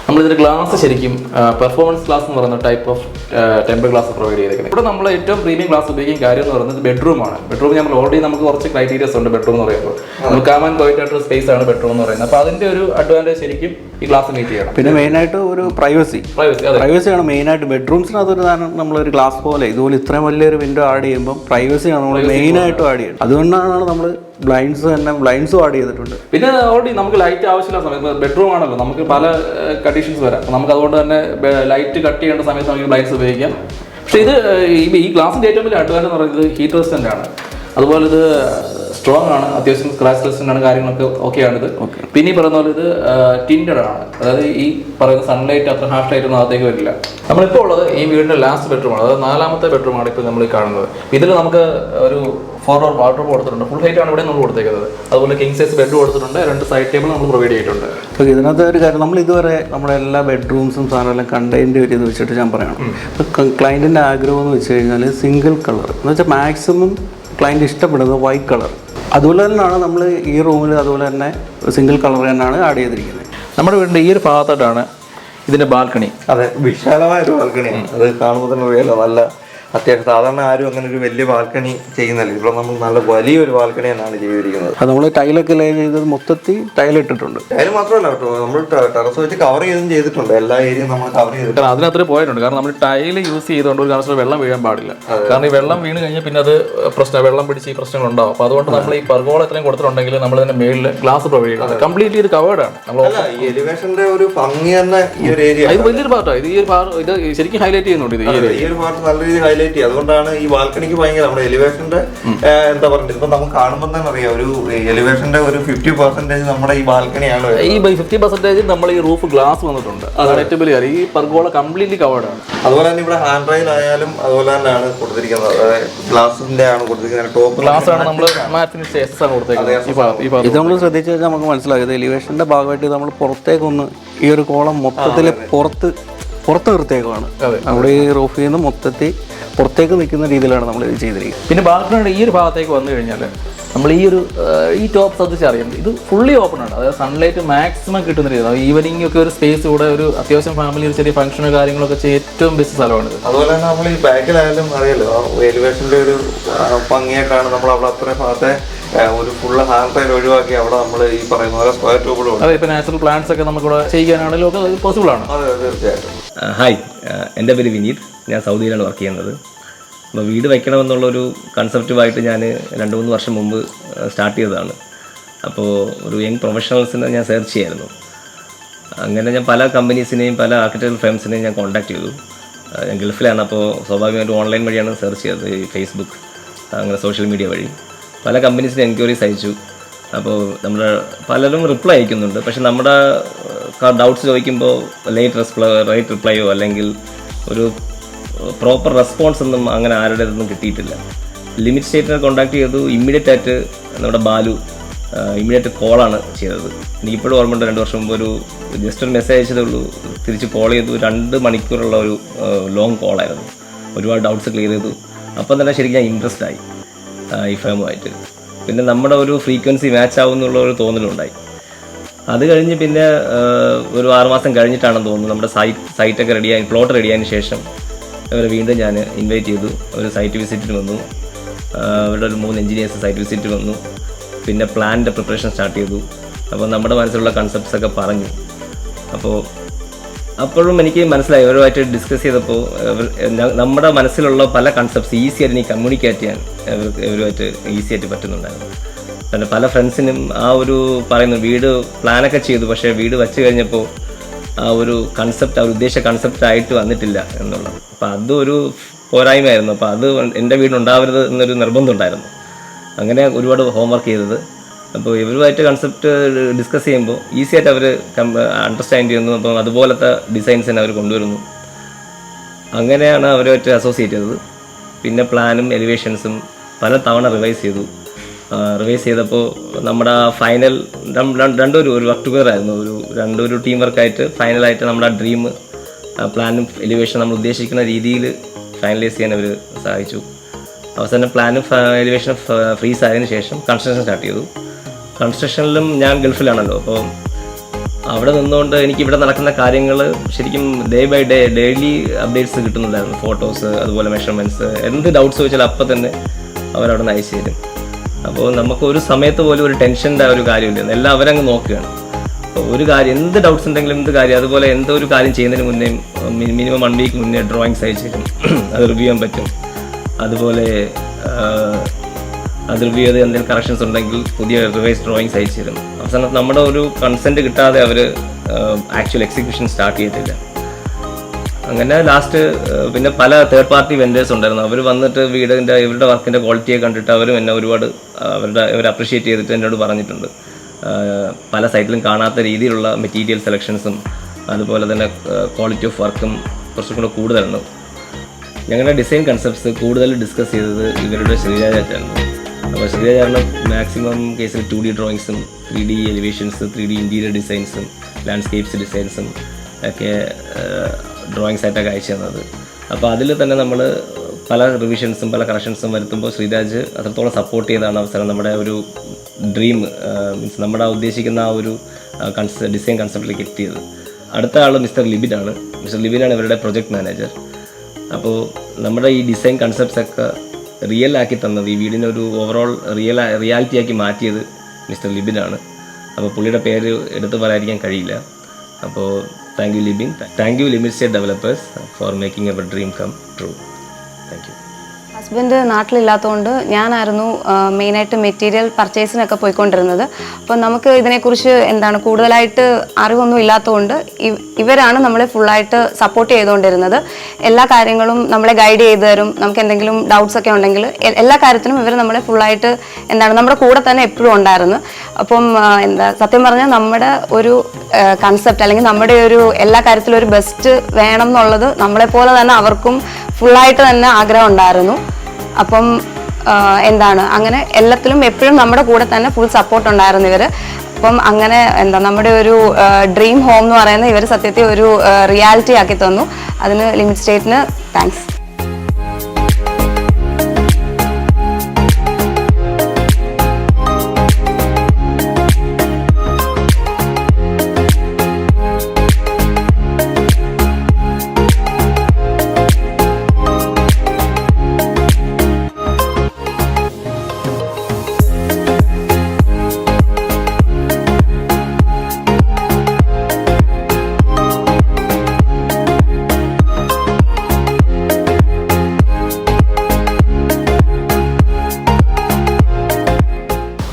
നമ്മളിതിൻ്റെ ഗ്ലാസ് ശരിക്കും പെർഫോമൻസ് ഗ്ലാസ് എന്ന് പറയുന്ന type of temper glass provide ചെയ്തേക്കുന്നത്. ഇവിടെ നമ്മൾ ഏറ്റവും പ്രീമിയം ഗ്ലാസ് ഉപയോഗിക്കുന്ന കാര്യം എന്ന് പറയുന്നത് ബെഡ്റൂമാണ്. ബെഡ്റൂം നമ്മൾ ഓൾറെഡി നമുക്ക് കുറച്ച് ക്രൈറ്റീരിയസ് ഉണ്ട്. ബെഡ്റൂം എന്ന് പറയുമ്പോൾ നമുക്ക് കാമാൻ കോയിട്ടായിട്ടുള്ള സ്പേസ് ആണ് ബെഡ്റൂം എന്ന് പറയുന്നത്. അപ്പോൾ അതിൻ്റെ ഒരു അഡ്വാൻറ്റേജ് ശരിക്കും ഈ ഗ്ലാസ് മീറ്റ് ചെയ്യണം. പിന്നെ മെയിനായിട്ട് ഒരു പ്രൈവസിയാണ് മെയിനായിട്ട്. ബെഡ്റൂംസിനകത്തൊരു നമ്മളൊരു ഗ്ലാസ് പോലെ ഇതുപോലെ ഇത്രയും വലിയൊരു വിൻഡോ ആഡ് ചെയ്യുമ്പോൾ പ്രൈവസിയാണ് നമ്മൾ മെയിനായിട്ടും ആഡ് ചെയ്യുന്നത്. അതുകൊണ്ടാണ് നമ്മൾ ബ്ലൈൻഡ്സും ആഡ് ചെയ്തിട്ടുണ്ട്. പിന്നെ ഓൾറെഡി നമുക്ക് ലൈറ്റ് ആവശ്യമില്ല സമയത്ത് ബെഡ്റൂം ആണല്ലോ, നമുക്ക് പല കണ്ടീഷൻസ് വരാം. അപ്പോൾ നമുക്ക് അതുകൊണ്ട് തന്നെ ലൈറ്റ് കട്ട് ചെയ്യേണ്ട സമയത്ത് നമുക്ക് ബ്ലൈൻഡ്സ് ഉപയോഗിക്കാം. പക്ഷേ ഇത് ഈ ഗ്ലാസിൻ്റെ ഏറ്റവും വലിയ അഡ്വാൻറ്റേജ് എന്ന് പറയുന്നത് ഹീറ്റ് റെസിസ്റ്റൻ്റ് ആണ്. അതുപോലെ ഇത് സ്ട്രോങ് ആണ്, അത്യാവശ്യം സ്ക്രാച്ച് റെസിസ്റ്റന്റ് ആണ്, കാര്യങ്ങളൊക്കെ ഓക്കെയാണിത്. പിന്നെ ഈ പറയുന്ന പോലെ ഇത് ടിൻഡഡ് ആണ്, അതായത് ഈ പറയുന്ന സൺലൈറ്റ് അത്ര ഹാഷ് ലൈറ്റ് ഒന്നും അകത്തേക്ക് വരില്ല. നമ്മളിപ്പോൾ ഉള്ളത് ഈ വീടിന്റെ ലാസ്റ്റ് ബെഡ്റൂമാണ്, അതായത് 4ാമത്തെ ബെഡ്റൂമാണ് ഇപ്പോൾ നമ്മൾ കാണുന്നത്. ഇതിൽ നമുക്ക് ഒരു 4 ഡോർ വാർഡ്രോബ് കൊടുത്തിട്ടുണ്ട്, ഫുൾ ഹൈറ്റ് ആണ് ഇവിടെ നമ്മൾ കൊടുത്തേക്കുന്നത്. അതുപോലെ കിങ് സൈസ് ബെഡ് കൊടുത്തിട്ടുണ്ട്, 2 സൈഡ് ടേബിൾ നമ്മൾ പ്രൊവൈഡ് ചെയ്തിട്ടുണ്ട്. അപ്പോൾ ഇതിനകത്ത് ഒരു കാര്യം, നമ്മൾ ഇതുവരെ നമ്മുടെ എല്ലാ ബെഡ്റൂംസും സാധനമെല്ലാം കണ്ടതിൻ്റെ ഒരു ഇത് വെച്ചിട്ട് ഞാൻ പറയണം. ഇപ്പോൾ ക്ലയൻറ്റിൻ്റെ ആഗ്രഹം എന്ന് വെച്ച് കഴിഞ്ഞാൽ സിംഗിൾ കളർ എന്ന് വെച്ചാൽ മാക്സിമം ക്ലയൻറ്റ് ഇഷ്ടപ്പെടുന്നത് വൈറ്റ് കളർ. അതുപോലെ തന്നെയാണ് നമ്മൾ ഈ റൂമിൽ അതുപോലെ തന്നെ സിംഗിൾ കളർ തന്നെയാണ് ആഡ് ചെയ്തിരിക്കുന്നത്. നമ്മുടെ വീടിൻ്റെ ഈ ഒരു ഭാഗത്തായിട്ടാണ് ഇതിൻ്റെ ബാൽക്കണി. അതെ, വിശാലമായൊരു ബാൽക്കണിയാണ്. അത് കാണുമ്പോൾ തന്നെ അറിയാലോ, നല്ല അത്യാവശ്യം സാധാരണ ആരും അങ്ങനെ ഒരു വലിയ ബാൽക്കണി ചെയ്യുന്നില്ല. ഇപ്പോൾ നമ്മൾ നല്ല വലിയൊരു ബാൽക്കണി തന്നെയാണ് ചെയ്തിരിക്കുന്നത്. അത് നമ്മൾ ടൈലൊക്കെ ലൈൻ ചെയ്തത് മൊത്തത്തിൽ ടൈലിട്ടിട്ടുണ്ട്. ടൈൽ മാത്രമല്ല കേട്ടോ, നമ്മൾ ടെറസ് വെച്ച് കവർ ചെയ്തും ചെയ്തിട്ടുണ്ട്. എല്ലാ ഏരിയയും നമ്മൾ കവർ ചെയ്തിട്ടുണ്ട്. കാരണം അതിനകത്ത് പോയിട്ടുണ്ട്. കാരണം നമ്മൾ ടൈൽ യൂസ് ചെയ്തുകൊണ്ട് ഒരു കാരണത്തിൽ വെള്ളം വീഴാൻ പാടില്ല. കാരണം ഈ വെള്ളം വീണ് കഴിഞ്ഞാൽ പിന്നെ അത് വെള്ളം പിടിച്ച് ഈ പ്രശ്നങ്ങൾ ഉണ്ടാവും. അപ്പോൾ അതുകൊണ്ട് നമ്മൾ ഈ പെർഗോള എത്രയും കൊടുത്തിട്ടുണ്ടെങ്കിൽ നമ്മൾ ഇതിന്റെ മേളിൽ ഗ്ലാസ് പ്രൊവൈഡ് ചെയ്യുന്നത് കംപ്ലീറ്റ്ലി ഇത് കവേർഡ് ആണ്. ഈ എലിവേഷന്റെ ഒരു ഭംഗി തന്നെ ഈ ഒരു ഏരിയ ഇത് വലിയൊരു പാർട്ടാണ്. ഇത് ഈ ഒരു ഇത് ശരിക്കും ഹൈലൈറ്റ് ചെയ്യുന്നുണ്ട്. ഈ ഒരു പാർട്ട് നല്ല രീതിയിൽ ഹൈലൈറ്റ് ചെയ്യും. അതുകൊണ്ടാണ് ഈ ബാൽക്കണിക്ക് ഭയങ്കര നമ്മുടെ എലിവേഷന്റെ എന്താ പറയുക, ഇപ്പൊ നമുക്ക് കാണുമ്പോൾ തന്നെ അറിയാം ഒരു എലിവേഷന്റെ ഒരു 50% നമ്മുടെ ഈ ബാൽക്കണിയാണ്. ഈ 50% നമ്മൾ ഈ റൂഫ് ഗ്ലാസ് വന്നിട്ടുണ്ട്. അതാണ് ഏറ്റവും വലിയ കാര്യം. ഈ പെർഗോള കംപ്ലീറ്റ്ലി കവേർഡ് ആണ്. അതുപോലെ തന്നെ ഇവിടെ ഹാൻഡ് റൈൽ ആയാലും അതുപോലെ തന്നെയാണ് കൊടുത്തിരിക്കുന്നത്. ഗ്ലാസിന്റെ ആണ് കൊടുത്തിരിക്കുന്നത്. ടോപ്പ് ഗ്ലാസ് ആണ് നമ്മൾ മാറ്റിന് എസ് ആണ് കൊടുത്തേക്കുന്നത്. ഇത് നമ്മൾ ശ്രദ്ധിച്ചു കഴിഞ്ഞാൽ നമുക്ക് മനസ്സിലാകും എലിവേഷന്റെ ഭാഗമായിട്ട് നമ്മൾ പുറത്തേക്കൊന്ന് ഈ ഒരു കോളം മൊത്തത്തിൽ പുറത്ത് നിർത്തിയേക്കുവാണ്. നമ്മുടെ ഈ റൂഫിൽ നിന്ന് മൊത്തത്തിൽ പുറത്തേക്ക് നിൽക്കുന്ന രീതിയിലാണ് നമ്മൾ ഇത് ചെയ്തിരിക്കുന്നത്. പിന്നെ ബാൽക്കണിയുടെ ഈ ഒരു ഭാഗത്തേക്ക് വന്നു കഴിഞ്ഞാൽ നമ്മൾ ഈ ടോപ്പ് ശ്രദ്ധിച്ചറിയാം, ഇത് ഫുള്ളി ഓപ്പൺ ആണ്. അതായത് സൺലൈറ്റ് മാക്സിമം കിട്ടുന്ന രീതിയിൽ ഈവനിങ് ഒക്കെ ഒരു സ്പേസ് കൂടെ ഒരു അത്യാവശ്യം ഫാമിലി ഒരു ചെറിയ ഫംഗ്ഷനോ കാര്യങ്ങളൊക്കെ ചെയ്യാൻ ഏറ്റവും ബെസ്റ്റ് സ്ഥലമാണിത്. അതുപോലെ തന്നെ നമ്മൾ ഈ ബാക്കിലായാലും അറിയാലോ എലിവേഷന്റെ ഒരു ഭംഗിയായിട്ടാണ് നമ്മൾ അവിടെ അത്ര ഭാഗത്തെ ഒരു ഫുള്ള് ഹാൻഡ് റൈൽ ഒഴിവാക്കി അവിടെ നമ്മൾ ഈ പറയുന്ന പോലെ സ്ക്വയർ ട്യൂബിലും. അതെ, ഇപ്പൊ നാച്ചുറൽ പ്ലാന്റ്സ് ഒക്കെ നമുക്കിവിടെ ചെയ്യാനാണെങ്കിലും ഒക്കെ പോസിബിൾ ആണ്. അതെ, തീർച്ചയായിട്ടും. ഹായ്, എൻ്റെ പേര് വിനീത്. ഞാൻ സൗദിയിലാണ് വർക്ക് ചെയ്യുന്നത്. അപ്പോൾ വീട് വയ്ക്കണമെന്നുള്ളൊരു കൺസെപ്റ്റുമായിട്ട് ഞാൻ 2-3 വർഷം മുമ്പ് സ്റ്റാർട്ട് ചെയ്തതാണ്. അപ്പോൾ ഒരു യങ് പ്രൊഫഷണൽസിനെ ഞാൻ സെർച്ച് ചെയ്യായിരുന്നു. അങ്ങനെ ഞാൻ പല കമ്പനീസിനെയും പല ആർക്കിടെക്ചറൽ ഫേംസിനെയും ഞാൻ കോൺടാക്ട് ചെയ്തു. ഞാൻ ഗൾഫിലാണ്, അപ്പോൾ സ്വാഭാവികമായിട്ടും ഓൺലൈൻ വഴിയാണ് സെർച്ച് ചെയ്തത്, ഈ ഫേസ്ബുക്ക് അങ്ങനെ സോഷ്യൽ മീഡിയ വഴി. പല കമ്പനീസിന് എൻക്വയറീസ് അയച്ചു. അപ്പോൾ നമ്മുടെ പലരും റിപ്ലൈ അയക്കുന്നുണ്ട്. പക്ഷെ നമ്മുടെ ഡൗട്ട്സ് ചോദിക്കുമ്പോൾ റൈറ്റ് റിപ്ലൈയോ അല്ലെങ്കിൽ ഒരു പ്രോപ്പർ റെസ്പോൺസ് ഒന്നും അങ്ങനെ ആരുടേതൊന്നും കിട്ടിയിട്ടില്ല. ലിമിറ്റ് സ്റ്റേറ്റിനെ കോൺടാക്ട് ചെയ്തു. ഇമ്മീഡിയറ്റ് ആയിട്ട് നമ്മുടെ ബാലു ഇമ്മീഡിയറ്റ് കോളാണ് ചെയ്തത്. എനിക്കിപ്പോഴും ഓർമ്മയുണ്ട്, 2 വർഷം മുമ്പ് ജസ്റ്റ് ഒരു മെസ്സേജ് അയച്ചതേ ഉള്ളൂ. തിരിച്ച് കോൾ ചെയ്തു. 2 മണിക്കൂറുള്ള ഒരു ലോങ് കോളായിരുന്നു. ഒരുപാട് ഡൗട്ട്സ് ക്ലിയർ ചെയ്തു. അപ്പം തന്നെ ശരിക്കും ഞാൻ ഇൻട്രസ്റ്റ് ആയി ഈ ഫേമുമായിട്ട്. പിന്നെ നമ്മുടെ ഒരു ഫ്രീക്വൻസി മാച്ച് ആവുമെന്നുള്ള ഒരു തോന്നലുണ്ടായി. അത് കഴിഞ്ഞ് പിന്നെ ഒരു 6 മാസം കഴിഞ്ഞിട്ടാണെന്ന് തോന്നുന്നു നമ്മുടെ സൈറ്റൊക്കെ പ്ലോട്ട് റെഡിയായതിനു ശേഷം അവരെ വീണ്ടും ഞാൻ ഇൻവൈറ്റ് ചെയ്തു. ഒരു സൈറ്റ് വിസിറ്റിന് വന്നു. അവരുടെ ഒരു 3 എഞ്ചിനീയേഴ്സ് സൈറ്റ് വിസിറ്റ് വന്നു. പിന്നെ പ്ലാനിൻ്റെ പ്രിപ്പറേഷൻ സ്റ്റാർട്ട് ചെയ്തു. അപ്പോൾ നമ്മുടെ മനസ്സിലുള്ള കൺസെപ്റ്റ്സ് ഒക്കെ പറഞ്ഞു. അപ്പോഴും എനിക്ക് മനസ്സിലായി, അവരുമായിട്ട് ഡിസ്കസ് ചെയ്തപ്പോൾ നമ്മുടെ മനസ്സിലുള്ള പല കൺസെപ്റ്റ്സ് ഈസി ആയിട്ട് എനിക്ക് കമ്മ്യൂണിക്കേറ്റ് ചെയ്യാൻ ഇവരുമായിട്ട് ഈസി ആയിട്ട് പറ്റുന്നുണ്ടായിരുന്നു. പിന്നെ പല ഫ്രണ്ട്സിനും ആ ഒരു പറയുന്നു വീട് പ്ലാനൊക്കെ ചെയ്തു, പക്ഷേ വീട് വെച്ച് കഴിഞ്ഞപ്പോൾ ആ ഒരു കൺസെപ്റ്റ് അവർ ഉദ്ദേശിച്ച കൺസെപ്റ്റ് ആയിട്ട് വന്നിട്ടില്ല എന്നുള്ളത്. അപ്പോൾ അതൊരു പോരായ്മയായിരുന്നു. അപ്പോൾ അത് എൻ്റെ വീടുണ്ടാവരുത് എന്നൊരു നിർബന്ധം ഉണ്ടായിരുന്നു. അങ്ങനെ ഒരുപാട് ഹോംവർക്ക് ചെയ്തത്. അപ്പോൾ ഇവരുമായിട്ട് കൺസെപ്റ്റ് ഡിസ്കസ് ചെയ്യുമ്പോൾ ഈസി ആയിട്ട് അവർ അണ്ടർസ്റ്റാൻഡ് ചെയ്യുന്നു. അപ്പം അതുപോലത്തെ ഡിസൈൻസിനെ അവർ കൊണ്ടുവരുന്നു. അങ്ങനെയാണ് അവരുമായിട്ട് അസോസിയേറ്റ് ചെയ്തത്. പിന്നെ പ്ലാനും എലിവേഷൻസും പല തവണ റിവൈസ് ചെയ്തപ്പോൾ നമ്മുടെ ഫൈനൽ രണ്ടൊരു വർക്ക് ടുഗദർ ആയിരുന്നു. രണ്ടൊരു ടീം വർക്കായിട്ട് ഫൈനലായിട്ട് നമ്മുടെ ഡ്രീം പ്ലാനും എലിവേഷൻ നമ്മൾ ഉദ്ദേശിക്കുന്ന രീതിയിൽ ഫൈനലൈസ് ചെയ്യാൻ അവർ സഹായിച്ചു. അവസാനം പ്ലാനും എലിവേഷനും ഫ്രീസ് ആയതിനു ശേഷം കൺസ്ട്രക്ഷൻ സ്റ്റാർട്ട് ചെയ്തു. കൺസ്ട്രക്ഷനിലും ഞാൻ ഗൾഫിലാണല്ലോ, അപ്പോൾ അവിടെ നിന്നുകൊണ്ട് എനിക്കിവിടെ നടക്കുന്ന കാര്യങ്ങൾ ശരിക്കും day by day daily updates കിട്ടുന്നുണ്ടായിരുന്നു. ഫോട്ടോസ്, അതുപോലെ മെഷർമെൻറ്റ്സ്, എന്ത് ഡൗട്ട്സ് ചോദിച്ചാലും അപ്പം തന്നെ അവരവിടെ നിന്ന് അയച്ചു തരും. അപ്പോൾ നമുക്ക് ഒരു സമയത്ത് പോലും ഒരു ടെൻഷൻ്റെ ഒരു കാര്യമില്ല, എല്ലാം അവരങ്ങ് നോക്കുകയാണ്. അപ്പോൾ ഒരു കാര്യം എന്ത് ഡൗട്ട്സ് ഉണ്ടെങ്കിലും എന്ത് കാര്യം, അതുപോലെ എന്തൊരു കാര്യം ചെയ്യുന്നതിന് മുന്നേ മിനിമം 1 വീക്ക് മുന്നേ ഡ്രോയിങ്സ് അയച്ചു തരും. അത് റിവ്യൂ ചെയ്യാൻ പറ്റും. അതുപോലെ അത് റിവ്യൂ ചെയ്ത് എന്തെങ്കിലും കറക്ഷൻസ് ഉണ്ടെങ്കിൽ പുതിയ റിവൈസ് ഡ്രോയിങ്സ് അയച്ചു തരും. അവസാനം നമ്മുടെ ഒരു കൺസെൻറ്റ് കിട്ടാതെ അവർ ആക്ച്വൽ എക്സിക്യൂഷൻ സ്റ്റാർട്ട് ചെയ്തിട്ടില്ല. അങ്ങനെ ലാസ്റ്റ് പിന്നെ പല തേർഡ് പാർട്ടി വെൻഡേഴ്സ് ഉണ്ടായിരുന്നു. അവർ വന്നിട്ട് ഇവരുടെ വർക്കിൻ്റെ ക്വാളിറ്റിയെ കണ്ടിട്ട് അവരും എന്നെ ഒരുപാട് അവർ അപ്രിഷ്യേറ്റ് ചെയ്തിട്ട് എന്നോട് പറഞ്ഞിട്ടുണ്ട്. പല സൈറ്റിലും കാണാത്ത രീതിയിലുള്ള മെറ്റീരിയൽ സെലക്ഷൻസും അതുപോലെ തന്നെ ക്വാളിറ്റി ഓഫ് വർക്കും കുറച്ചും കൂടെ കൂടുതലാണ്. ഞങ്ങളുടെ ഡിസൈൻ കൺസെപ്റ്റ്സ് കൂടുതൽ ഡിസ്കസ് ചെയ്തത് ഇവരുടെ ശ്രീരാജായിരുന്നു. അപ്പോൾ ശ്രീരാജാറിന് മാക്സിമം കേസിൽ 2D ഡ്രോയിങ്സും 3D എലിവേഷൻസ് 3D ഇൻറ്റീരിയർ ഡിസൈൻസും ലാൻഡ്സ്കേപ്സ് ഡിസൈൻസും ഒക്കെ ഡ്രോയിങ്സ് ആയിട്ടൊക്കെ അയച്ചു തന്നത്. അപ്പോൾ അതിൽ തന്നെ നമ്മൾ പല റിവിഷൻസും പല കറക്ഷൻസും വരുത്തുമ്പോൾ ശ്രീരാജ് അത്രത്തോളം സപ്പോർട്ട് ചെയ്താണ് അവസരം നമ്മുടെ ഒരു ഡ്രീം മീൻസ് നമ്മുടെ ഉദ്ദേശിക്കുന്ന ആ ഒരു ഡിസൈൻ കൺസെപ്റ്റിലേക്ക് എത്തിയത്. അടുത്ത ആൾ മിസ്റ്റർ ലിബിനാണ്. മിസ്റ്റർ ലിബിനാണ് ഇവരുടെ പ്രൊജക്ട് മാനേജർ. അപ്പോൾ നമ്മുടെ ഈ ഡിസൈൻ കൺസെപ്റ്റ്സ് ഒക്കെ റിയൽ ആക്കി തന്നത്, ഈ വീടിനെ ഒരു ഓവറോൾ റിയാലിറ്റി ആക്കി മാറ്റിയത് മിസ്റ്റർ ലിബിനാണ്. അപ്പോൾ പുള്ളിയുടെ പേര് എടുത്തു പറയാതിരിക്കാൻ കഴിയില്ല. അപ്പോൾ thank you Libin, thank you limit state developers for making ever dream come true. Thank you. Husband നാട്ടിലില്ലാത്തതുകൊണ്ട് ഞാനായിരുന്നു മെയിനായിട്ട് മെറ്റീരിയൽ പർച്ചേസിനൊക്കെ പോയിക്കൊണ്ടിരുന്നത്. അപ്പം നമുക്ക് ഇതിനെക്കുറിച്ച് കൂടുതലായിട്ട് അറിവൊന്നും ഇല്ലാത്തതുകൊണ്ട് ഇവരാണ് നമ്മളെ ഫുള്ളായിട്ട് സപ്പോർട്ട് ചെയ്തുകൊണ്ടിരുന്നത്. എല്ലാ കാര്യങ്ങളും നമ്മളെ ഗൈഡ് ചെയ്തു തരും. നമുക്ക് എന്തെങ്കിലും ഡൗട്ട്സ് ഒക്കെ ഉണ്ടെങ്കിൽ എല്ലാ കാര്യത്തിനും ഇവർ നമ്മളെ ഫുള്ളായിട്ട് നമ്മുടെ കൂടെ തന്നെ എപ്പോഴും ഉണ്ടായിരുന്നു. അപ്പം സത്യം പറഞ്ഞാൽ നമ്മുടെ ഒരു കൺസെപ്റ്റ് അല്ലെങ്കിൽ നമ്മുടെ ഒരു എല്ലാ കാര്യത്തിലും ഒരു ബെസ്റ്റ് വേണം എന്നുള്ളത് നമ്മളെപ്പോലെ തന്നെ അവർക്കും ഫുള്ളായിട്ട് തന്നെ ആഗ്രഹം ഉണ്ടായിരുന്നു. അപ്പം അങ്ങനെ എല്ലാത്തിലും എപ്പോഴും നമ്മുടെ കൂടെ തന്നെ ഫുൾ സപ്പോർട്ട് ഉണ്ടായിരുന്നു ഇവർ. അപ്പം അങ്ങനെ നമ്മുടെ ഒരു ഡ്രീം ഹോം എന്ന് പറയുന്നത് ഇവർ സത്യത്തിൽ ഒരു റിയാലിറ്റി ആക്കി തന്നു. അതിന് ലിമിറ്റ് സ്റ്റേറ്റിന് താങ്ക്സ്.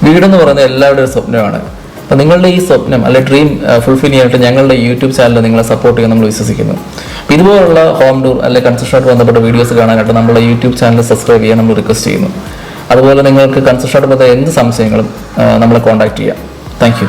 വീടെന്ന് പറയുന്നത് എല്ലാവരുടെയും സ്വപ്നമാണ്. അപ്പോൾ നിങ്ങളുടെ ഈ സ്വപ്നം അല്ലെ ഡ്രീം ഫുൾഫിൽ ചെയ്യാനായിട്ട് ഞങ്ങളുടെ യൂട്യൂബ് ചാനൽ നിങ്ങളെ സപ്പോർട്ട് ചെയ്യാൻ നമ്മൾ വിശ്വസിക്കുന്നു. ഇതുപോലുള്ള ഹോം ടൂർ അല്ലെ കൺസ്ട്രക്ഷനുമായിട്ട് ബന്ധപ്പെട്ട വീഡിയോസ് കാണാനായിട്ട് നമ്മുടെ യൂട്യൂബ് ചാനൽ സബ്സ്ക്രൈബ് ചെയ്യാൻ നമ്മൾ റിക്വസ്റ്റ് ചെയ്യുന്നു. അതുപോലെ നിങ്ങൾക്ക് കൺസ്ട്രക്ഷനുമായിട്ട് ബന്ധപ്പെട്ട എന്ത് സംശയങ്ങളും നമ്മളെ കോൺടാക്ട് ചെയ്യാം. Thank you.